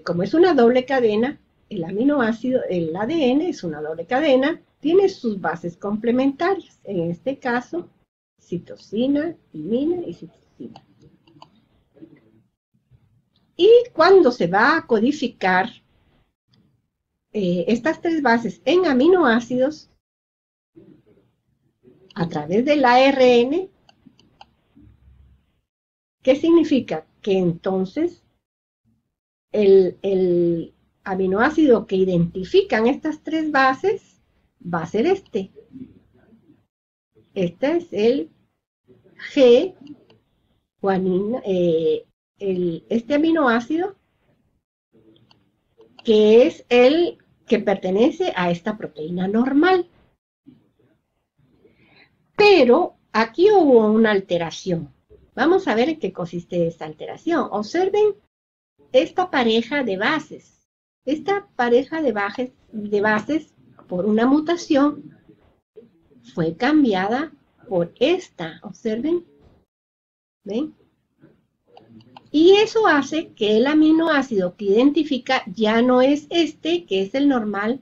como es una doble cadena, el aminoácido, el ADN es una doble cadena, tiene sus bases complementarias. En este caso, citosina, timina y citosina. Y cuando se va a codificar estas 3 bases en aminoácidos, a través del ARN, ¿qué significa? Que entonces el aminoácido que identifican estas 3 bases va a ser este. Este es el G, guanina, este aminoácido, que es el que pertenece a esta proteína normal. Pero aquí hubo una alteración. Vamos a ver en qué consiste esta alteración. Observen esta pareja de bases. Esta pareja de bases, por una mutación, fue cambiada por esta. Observen. ¿Ven? Y eso hace que el aminoácido que identifica ya no es este, que es el normal,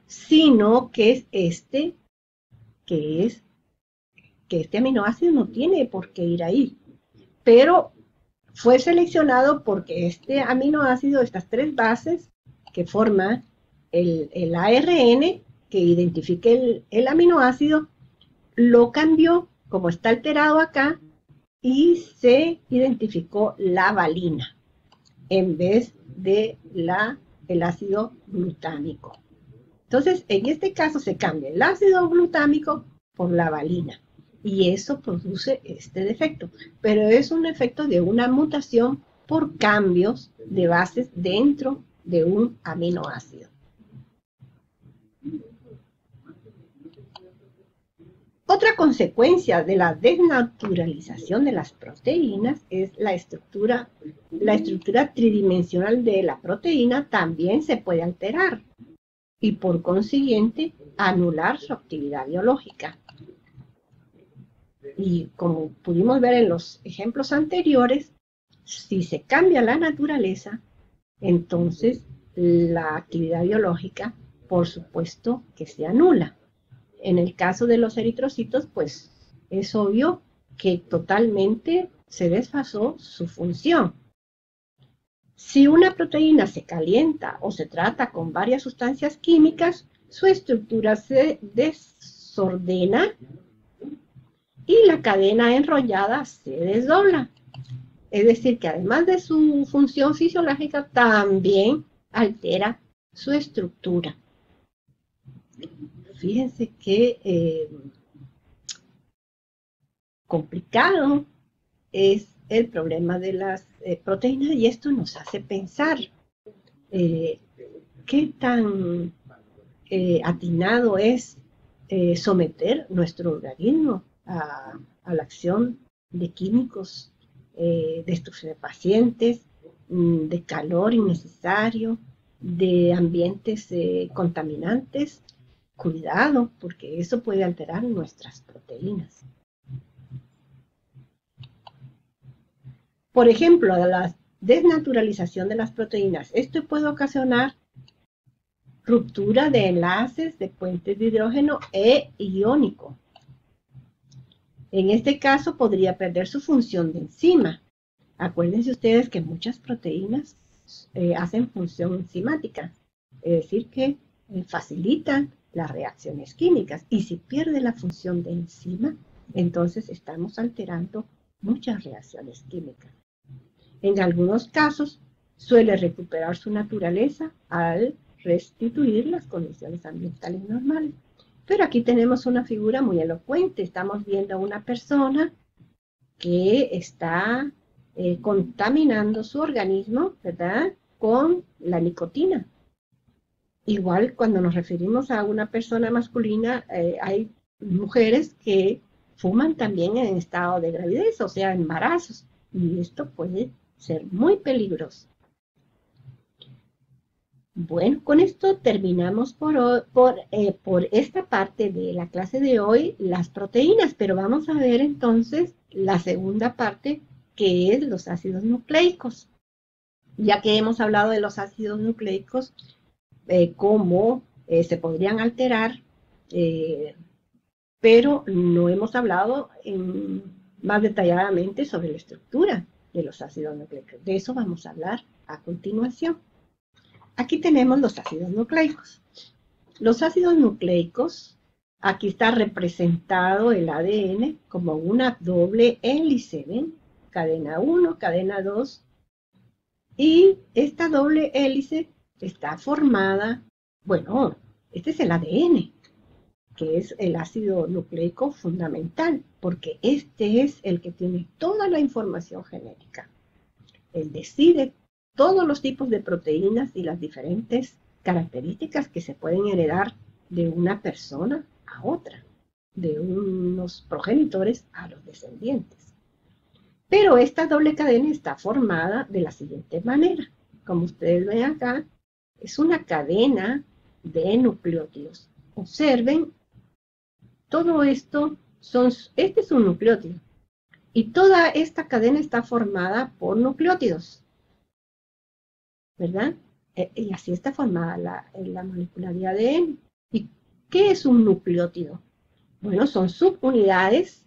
sino que es este, que este aminoácido no tiene por qué ir ahí. Pero fue seleccionado porque este aminoácido, estas 3 bases que forman el ARN, que identifica el aminoácido, lo cambió, como está alterado acá, y se identificó la valina en vez de el ácido glutámico. Entonces, en este caso se cambia el ácido glutámico por la valina y eso produce este defecto, pero es un efecto de una mutación por cambios de bases dentro de un aminoácido. Otra consecuencia de la desnaturalización de las proteínas es la estructura tridimensional de la proteína también se puede alterar y por consiguiente anular su actividad biológica. Y como pudimos ver en los ejemplos anteriores, si se cambia la naturaleza, entonces la actividad biológica, por supuesto, que se anula. En el caso de los eritrocitos, pues es obvio que totalmente se desfasó su función. Si una proteína se calienta o se trata con varias sustancias químicas, su estructura se desordena y la cadena enrollada se desdobla. Es decir, que además de su función fisiológica, también altera su estructura. Fíjense qué complicado es el problema de las proteínas y esto nos hace pensar. qué tan atinado es someter nuestro organismo a la acción de químicos, de estupefacientes, de calor innecesario, de ambientes contaminantes. Cuidado, porque eso puede alterar nuestras proteínas. Por ejemplo, la desnaturalización de las proteínas. Esto puede ocasionar ruptura de enlaces de puentes de hidrógeno e iónico. En este caso podría perder su función de enzima. Acuérdense ustedes que muchas proteínas hacen función enzimática, es decir, que facilitan las reacciones químicas. Y si pierde la función de enzima, entonces estamos alterando muchas reacciones químicas. En algunos casos suele recuperar su naturaleza al restituir las condiciones ambientales normales. Pero aquí tenemos una figura muy elocuente. Estamos viendo a una persona que está contaminando su organismo, ¿verdad?, con la nicotina. Igual cuando nos referimos a una persona masculina, hay mujeres que fuman también en estado de gravidez, o sea, embarazos. Y esto puede ser muy peligroso. Bueno, con esto terminamos por esta parte de la clase de hoy, las proteínas, pero vamos a ver entonces la segunda parte, que es los ácidos nucleicos. Ya que hemos hablado de los ácidos nucleicos, cómo se podrían alterar, pero no hemos hablado más detalladamente sobre la estructura de los ácidos nucleicos. De eso vamos a hablar a continuación. Aquí tenemos los ácidos nucleicos. Los ácidos nucleicos, aquí está representado el ADN como una doble hélice, ¿ven? Cadena 1, cadena 2. Y esta doble hélice está formada, bueno, este es el ADN, que es el ácido nucleico fundamental, porque este es el que tiene toda la información genética. Él decide todos los tipos de proteínas y las diferentes características que se pueden heredar de una persona a otra, de unos progenitores a los descendientes. Pero esta doble cadena está formada de la siguiente manera. Como ustedes ven acá, es una cadena de nucleótidos. Observen, todo esto, este es un nucleótido. Y toda esta cadena está formada por nucleótidos, ¿verdad? Y así está formada la molécula de ADN. ¿Y qué es un nucleótido? Bueno, son subunidades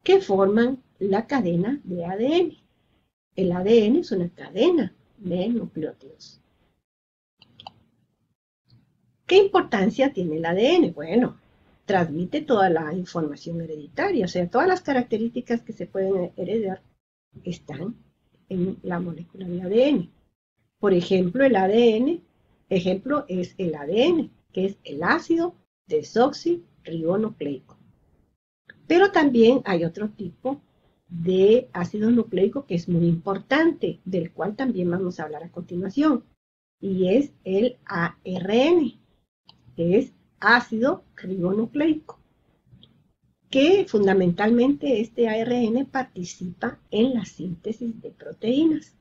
que forman la cadena de ADN. El ADN es una cadena de nucleótidos. ¿Qué importancia tiene el ADN? Bueno, transmite toda la información hereditaria, o sea, todas las características que se pueden heredar están en la molécula de ADN. Por ejemplo, el ADN, ejemplo es el ADN, que es el ácido desoxirribonucleico. Pero también hay otro tipo de ácido nucleico que es muy importante, del cual también vamos a hablar a continuación, y es el ARN, que es ácido ribonucleico, que fundamentalmente este ARN participa en la síntesis de proteínas,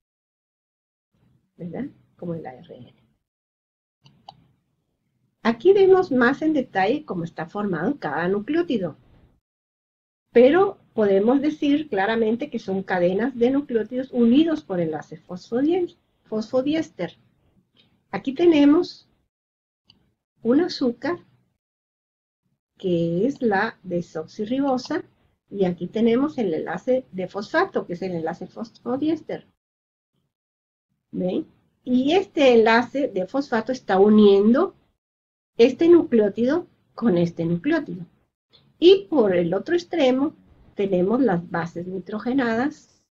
¿verdad? Como el ARN. Aquí vemos más en detalle cómo está formado cada nucleótido, pero podemos decir claramente que son cadenas de nucleótidos unidos por enlace fosfodiéster. Aquí tenemos un azúcar, que es la desoxirribosa, y aquí tenemos el enlace de fosfato, que es el enlace fosfodiéster. ¿Ven? Y este enlace de fosfato está uniendo este nucleótido con este nucleótido. Y por el otro extremo tenemos las bases nitrogenadas,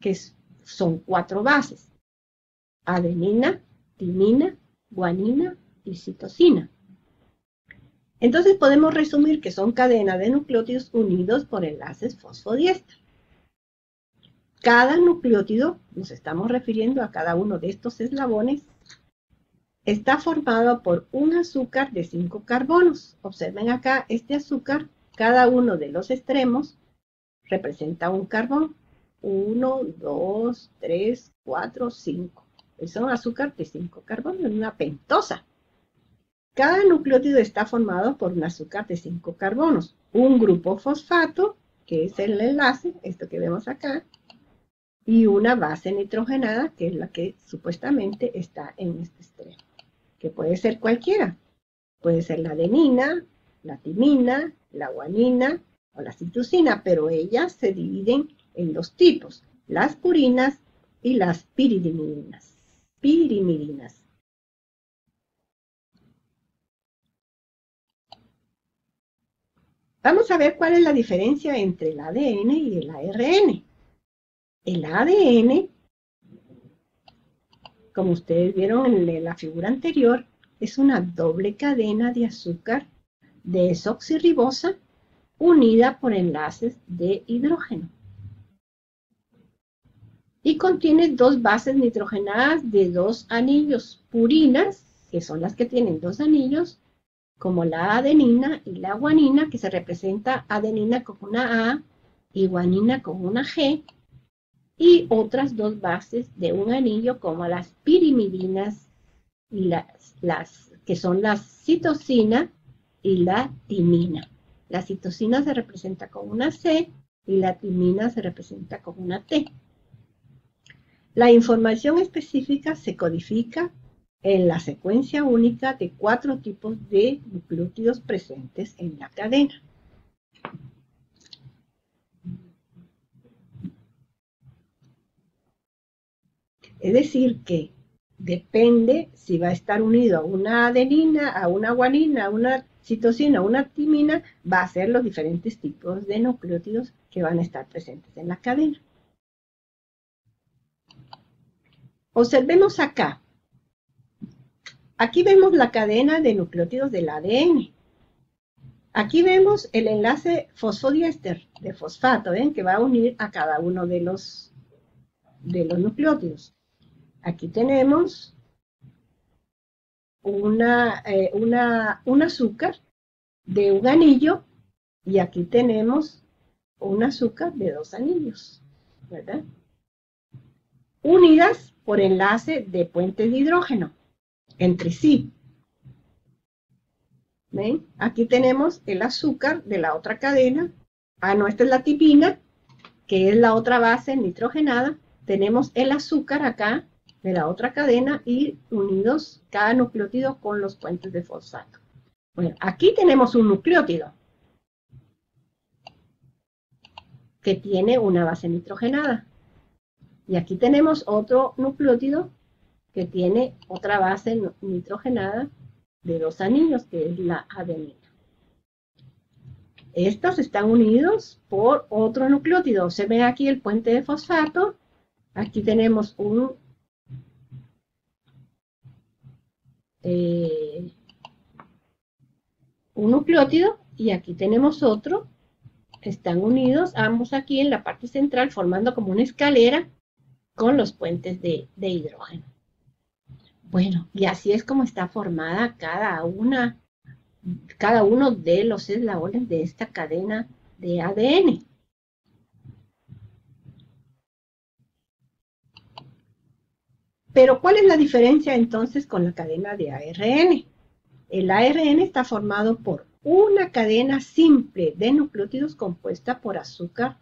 que son 4 bases: adenina, timina, guanina y citosina. Entonces podemos resumir que son cadenas de nucleótidos unidos por enlaces fosfodiéster. Cada nucleótido, nos estamos refiriendo a cada uno de estos eslabones, está formado por un azúcar de 5 carbonos. Observen acá, este azúcar, cada uno de los extremos representa un carbón. 1, 2, 3, 4, 5. Es un azúcar de 5 carbonos, una pentosa. Cada nucleótido está formado por un azúcar de 5 carbonos. Un grupo fosfato, que es el enlace, esto que vemos acá, y una base nitrogenada, que es la que supuestamente está en este extremo, que puede ser cualquiera. Puede ser la adenina, la timina, la guanina o la citosina, pero ellas se dividen en dos tipos, las purinas y las pirimidininas. Vamos a ver cuál es la diferencia entre el ADN y el ARN. El ADN, como ustedes vieron en la figura anterior, es una doble cadena de azúcar desoxirribosa unida por enlaces de hidrógeno. Y contiene dos bases nitrogenadas de dos anillos, purinas, que son las que tienen dos anillos, como la adenina y la guanina, que se representa adenina con una A y guanina con una G, y otras dos bases de un anillo como las pirimidinas y las que son la citosina y la timina. La citosina se representa con una C y la timina se representa con una T. La información específica se codifica en la secuencia única de 4 tipos de nucleótidos presentes en la cadena. Es decir, que depende si va a estar unido a una adenina, a una guanina, a una citosina, a una timina, va a ser los diferentes tipos de nucleótidos que van a estar presentes en la cadena. Observemos acá. Aquí vemos la cadena de nucleótidos del ADN. Aquí vemos el enlace fosfodiéster de fosfato, ¿ven? Que va a unir a cada uno de los nucleótidos. Aquí tenemos un azúcar de un anillo y aquí tenemos un azúcar de dos anillos, ¿verdad? Unidas por enlace de puentes de hidrógeno entre sí. ¿Ven? Aquí tenemos el azúcar de la otra cadena. No, esta es la tipina, que es la otra base nitrogenada. Tenemos el azúcar acá de la otra cadena y unidos cada nucleótido con los puentes de fosfato. Bueno, aquí tenemos un nucleótido que tiene una base nitrogenada. Y aquí tenemos otro nucleótido que tiene otra base nitrogenada de dos anillos, que es la adenina. Estos están unidos por otro nucleótido. Se ve aquí el puente de fosfato. Aquí tenemos un nucleótido y aquí tenemos otro. Están unidos ambos aquí en la parte central formando como una escalera con los puentes de hidrógeno. Bueno, y así es como está formada cada uno de los eslabones de esta cadena de ADN. Pero ¿cuál es la diferencia entonces con la cadena de ARN? El ARN está formado por una cadena simple de nucleótidos compuesta por azúcar,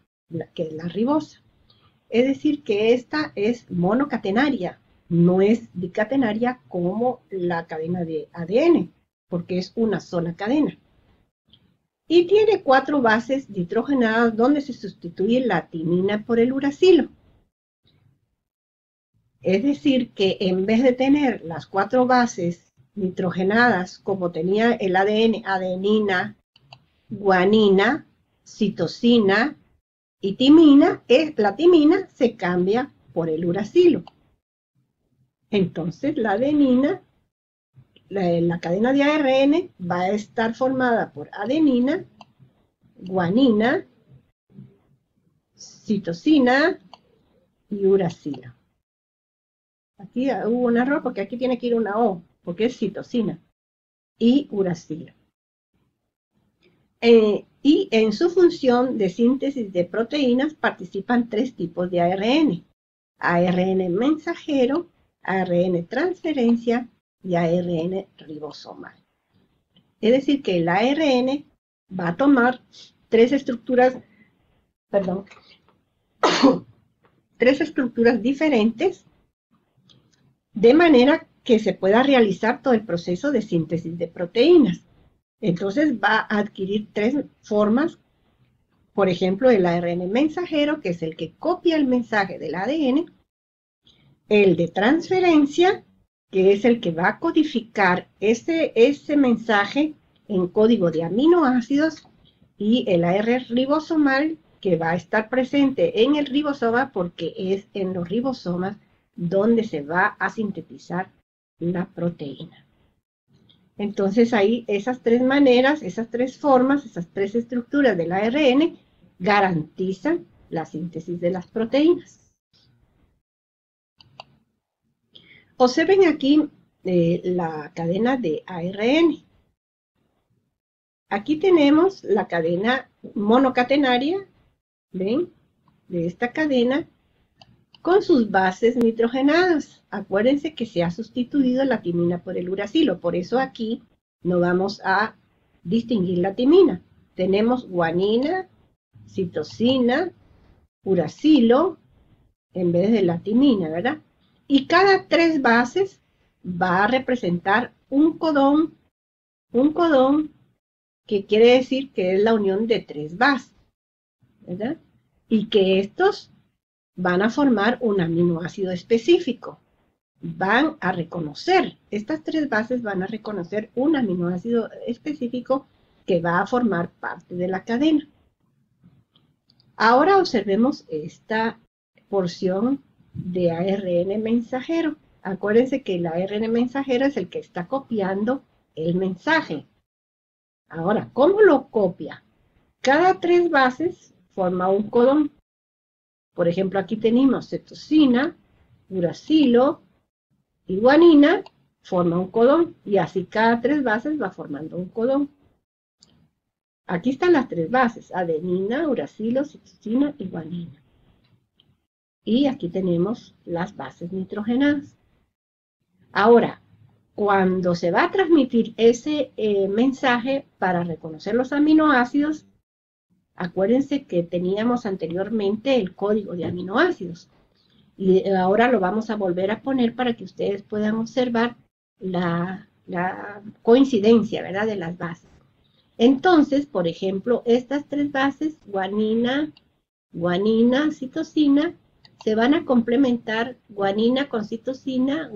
que es la ribosa. Es decir, que esta es monocatenaria, no es dicatenaria como la cadena de ADN, porque es una sola cadena. Y tiene 4 bases nitrogenadas donde se sustituye la timina por el uracilo. Es decir, que en vez de tener las 4 bases nitrogenadas como tenía el ADN, adenina, guanina, citosina y timina, la timina se cambia por el uracilo. Entonces la adenina, la cadena de ARN va a estar formada por adenina, guanina, citosina y uracilo. Aquí hubo un error porque aquí tiene que ir una O. porque es citosina, y uracilo. Y en su función de síntesis de proteínas participan 3 tipos de ARN. ARN mensajero, ARN transferencia y ARN ribosomal. Es decir, que el ARN va a tomar 3 estructuras, perdón, 3 estructuras diferentes, de manera que se pueda realizar todo el proceso de síntesis de proteínas. Entonces va a adquirir 3 formas. Por ejemplo, el ARN mensajero, que es el que copia el mensaje del ADN, el de transferencia, que es el que va a codificar ese mensaje en código de aminoácidos, y el ARN ribosomal, que va a estar presente en el ribosoma porque es en los ribosomas donde se va a sintetizar la proteína. Entonces ahí esas 3 maneras, esas 3 formas, esas 3 estructuras del ARN garantizan la síntesis de las proteínas. Observen aquí la cadena de ARN. Aquí tenemos la cadena monocatenaria, ¿ven? De esta cadena con sus bases nitrogenadas. Acuérdense que se ha sustituido la timina por el uracilo, por eso aquí no vamos a distinguir la timina. Tenemos guanina, citosina, uracilo, en vez de la timina, ¿verdad? Y cada 3 bases va a representar un codón que quiere decir que es la unión de 3 bases, ¿verdad? Y que estos van a formar un aminoácido específico. Van a reconocer, estas 3 bases van a reconocer un aminoácido específico que va a formar parte de la cadena. Ahora observemos esta porción de ARN mensajero. Acuérdense que el ARN mensajero es el que está copiando el mensaje. Ahora, ¿cómo lo copia? Cada 3 bases forma un codón. Por ejemplo, aquí tenemos citosina, uracilo y guanina, forma un codón. Y así cada 3 bases va formando un codón. Aquí están las 3 bases, adenina, uracilo, citosina y guanina. Y aquí tenemos las bases nitrogenadas. Ahora, cuando se va a transmitir ese mensaje para reconocer los aminoácidos, acuérdense que teníamos anteriormente el código de aminoácidos. Y ahora lo vamos a volver a poner para que ustedes puedan observar la coincidencia, ¿verdad?, de las bases. Entonces, por ejemplo, estas 3 bases, guanina, citosina, se van a complementar guanina con citosina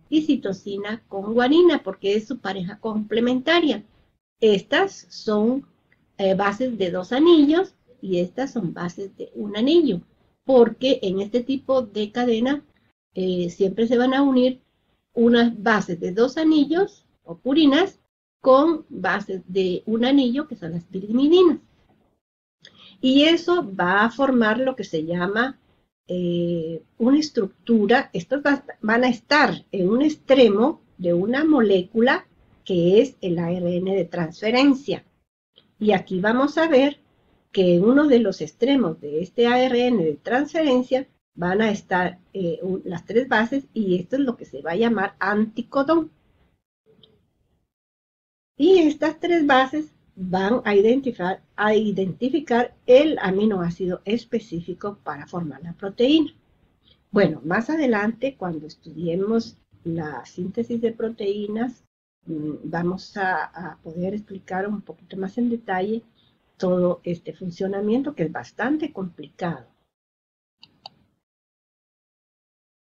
y citosina con guanina, porque es su pareja complementaria. Estas son bases de 2 anillos y estas son bases de 1 anillo, porque en este tipo de cadena siempre se van a unir unas bases de 2 anillos o purinas con bases de 1 anillo, que son las pirimidinas. Y eso va a formar lo que se llama una estructura. Estos van a estar en un extremo de una molécula que es el ARN de transferencia. Y aquí vamos a ver que en uno de los extremos de este ARN de transferencia van a estar las 3 bases, y esto es lo que se va a llamar anticodón. Y estas 3 bases van a identificar el aminoácido específico para formar la proteína. Bueno, más adelante, cuando estudiemos la síntesis de proteínas, vamos a poder explicar un poquito más en detalle todo este funcionamiento, que es bastante complicado.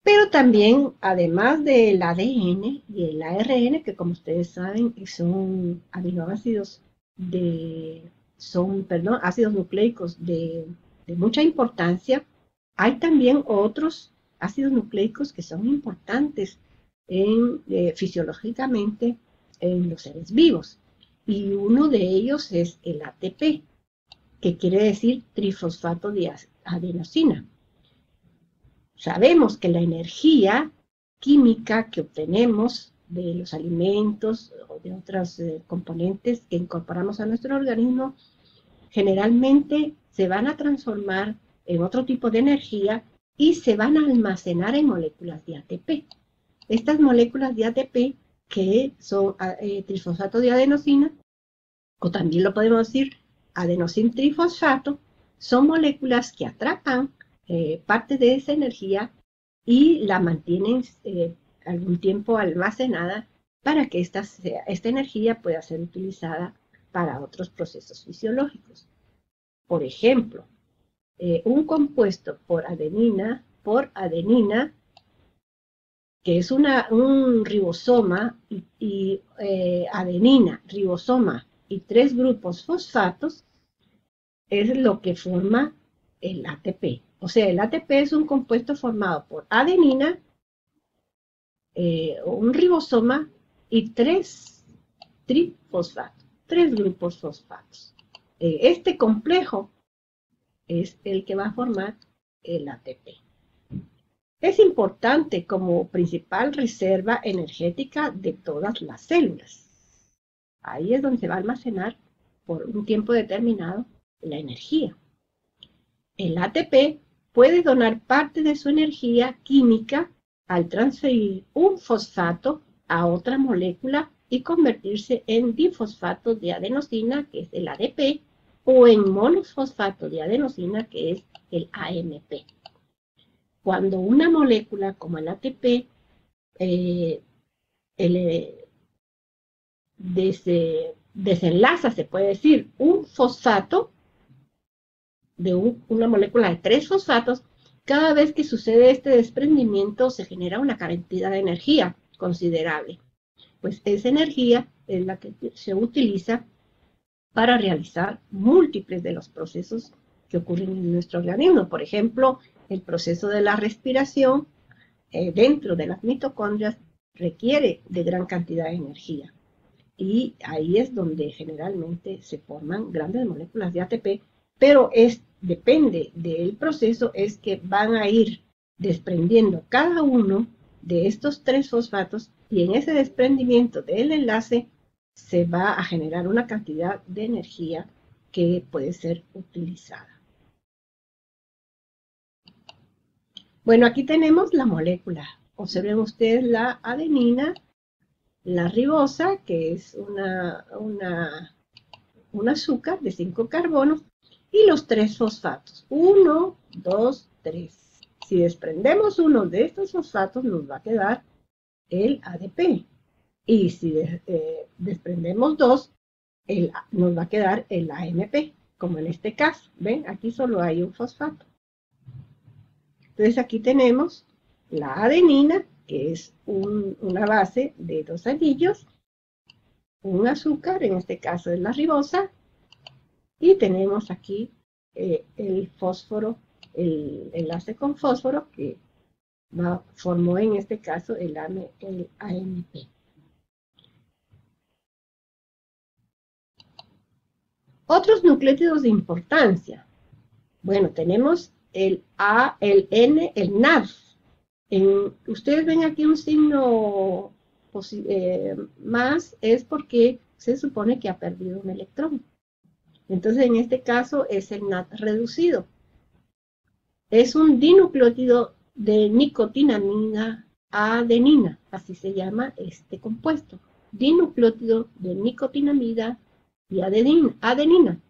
Pero también, además del ADN y el ARN, que como ustedes saben son aminoácidos ácidos nucleicos de mucha importancia, hay también otros ácidos nucleicos que son importantes fisiológicamente en los seres vivos. Y uno de ellos es el ATP, que quiere decir trifosfato de adenosina. Sabemos que la energía química que obtenemos de los alimentos o de otros componentes que incorporamos a nuestro organismo, generalmente se van a transformar en otro tipo de energía y se van a almacenar en moléculas de ATP. Estas moléculas de ATP, que son trifosfato de adenosina, o también lo podemos decir adenosin trifosfato, son moléculas que atrapan parte de esa energía y la mantienen algún tiempo almacenada para que esta energía pueda ser utilizada para otros procesos fisiológicos. Por ejemplo, un compuesto por adenina, que es un ribosoma y adenina, ribosoma y 3 grupos fosfatos, es lo que forma el ATP. O sea, el ATP es un compuesto formado por adenina, un ribosoma y 3 trifosfatos, 3 grupos fosfatos. Este complejo es el que va a formar el ATP. Es importante como principal reserva energética de todas las células. Ahí es donde se va a almacenar por un tiempo determinado la energía. El ATP puede donar parte de su energía química al transferir un fosfato a otra molécula y convertirse en difosfato de adenosina, que es el ADP, o en monofosfato de adenosina, que es el AMP. Cuando una molécula como el ATP desenlaza, se puede decir, un fosfato de una molécula de 3 fosfatos, cada vez que sucede este desprendimiento se genera una cantidad de energía considerable. Pues esa energía es la que se utiliza para realizar múltiples de los procesos que ocurren en nuestro organismo. Por ejemplo, el proceso de la respiración dentro de las mitocondrias requiere de gran cantidad de energía. Y ahí es donde generalmente se forman grandes moléculas de ATP, pero depende del proceso, es que van a ir desprendiendo cada uno de estos 3 fosfatos y en ese desprendimiento del enlace se va a generar una cantidad de energía que puede ser utilizada. Bueno, aquí tenemos la molécula. Observen ustedes la adenina, la ribosa, que es un azúcar de 5 carbonos, y los 3 fosfatos. 1, 2, 3. Si desprendemos uno de estos fosfatos, nos va a quedar el ADP. Y si desprendemos 2, nos va a quedar el AMP, como en este caso. ¿Ven? Aquí solo hay un fosfato. Entonces aquí tenemos la adenina, que es una base de 2 anillos, un azúcar, en este caso es la ribosa, y tenemos aquí el fósforo, el enlace con fósforo que formó en este caso el AMP. Otros nucleótidos de importancia. Bueno, tenemos el N, el NAD. Ustedes ven aquí un signo más, es porque se supone que ha perdido un electrón. Entonces, en este caso es el NAD reducido. Es un dinucleótido de nicotinamida adenina, así se llama este compuesto. Dinucleótido de nicotinamida y adenina.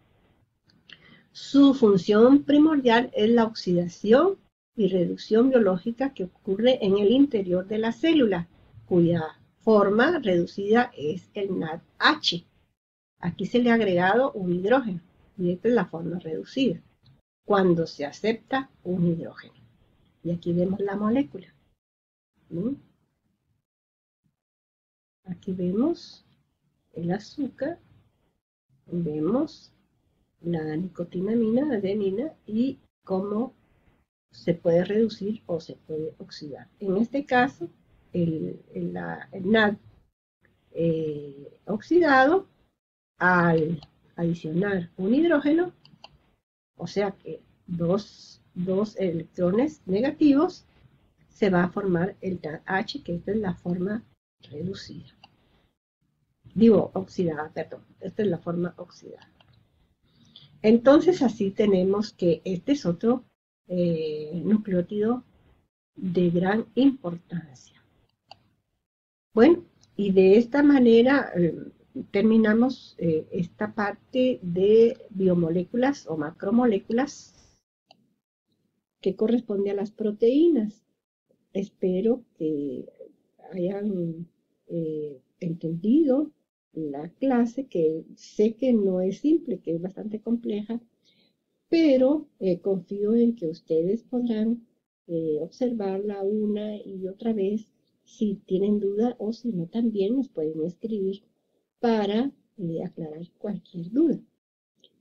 Su función primordial es la oxidación y reducción biológica que ocurre en el interior de la célula, cuya forma reducida es el NADH. Aquí se le ha agregado un hidrógeno, y esta es la forma reducida, cuando se acepta un hidrógeno. Y aquí vemos la molécula. Aquí vemos el azúcar, vemos la nicotinamina, adenina, y cómo se puede reducir o se puede oxidar. En este caso, el NAD oxidado, al adicionar un hidrógeno, o sea que dos electrones negativos, se va a formar el H, que esta es la forma reducida. Digo, oxidada, perdón. Esta es la forma oxidada. Entonces, así tenemos que este es otro nucleótido de gran importancia. Bueno, y de esta manera terminamos esta parte de biomoléculas o macromoléculas que corresponde a las proteínas. Espero que hayan entendido la clase, que sé que no es simple, que es bastante compleja, pero confío en que ustedes podrán observarla una y otra vez. Si tienen duda o si no, también nos pueden escribir para aclarar cualquier duda.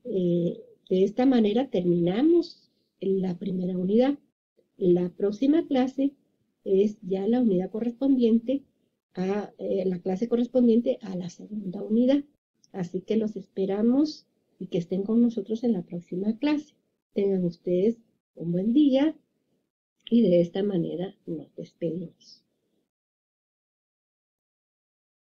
De esta manera terminamos la primera unidad. La próxima clase es ya la unidad correspondiente a la clase correspondiente a la segunda unidad. Así que los esperamos y que estén con nosotros en la próxima clase. Tengan ustedes un buen día y de esta manera nos despedimos.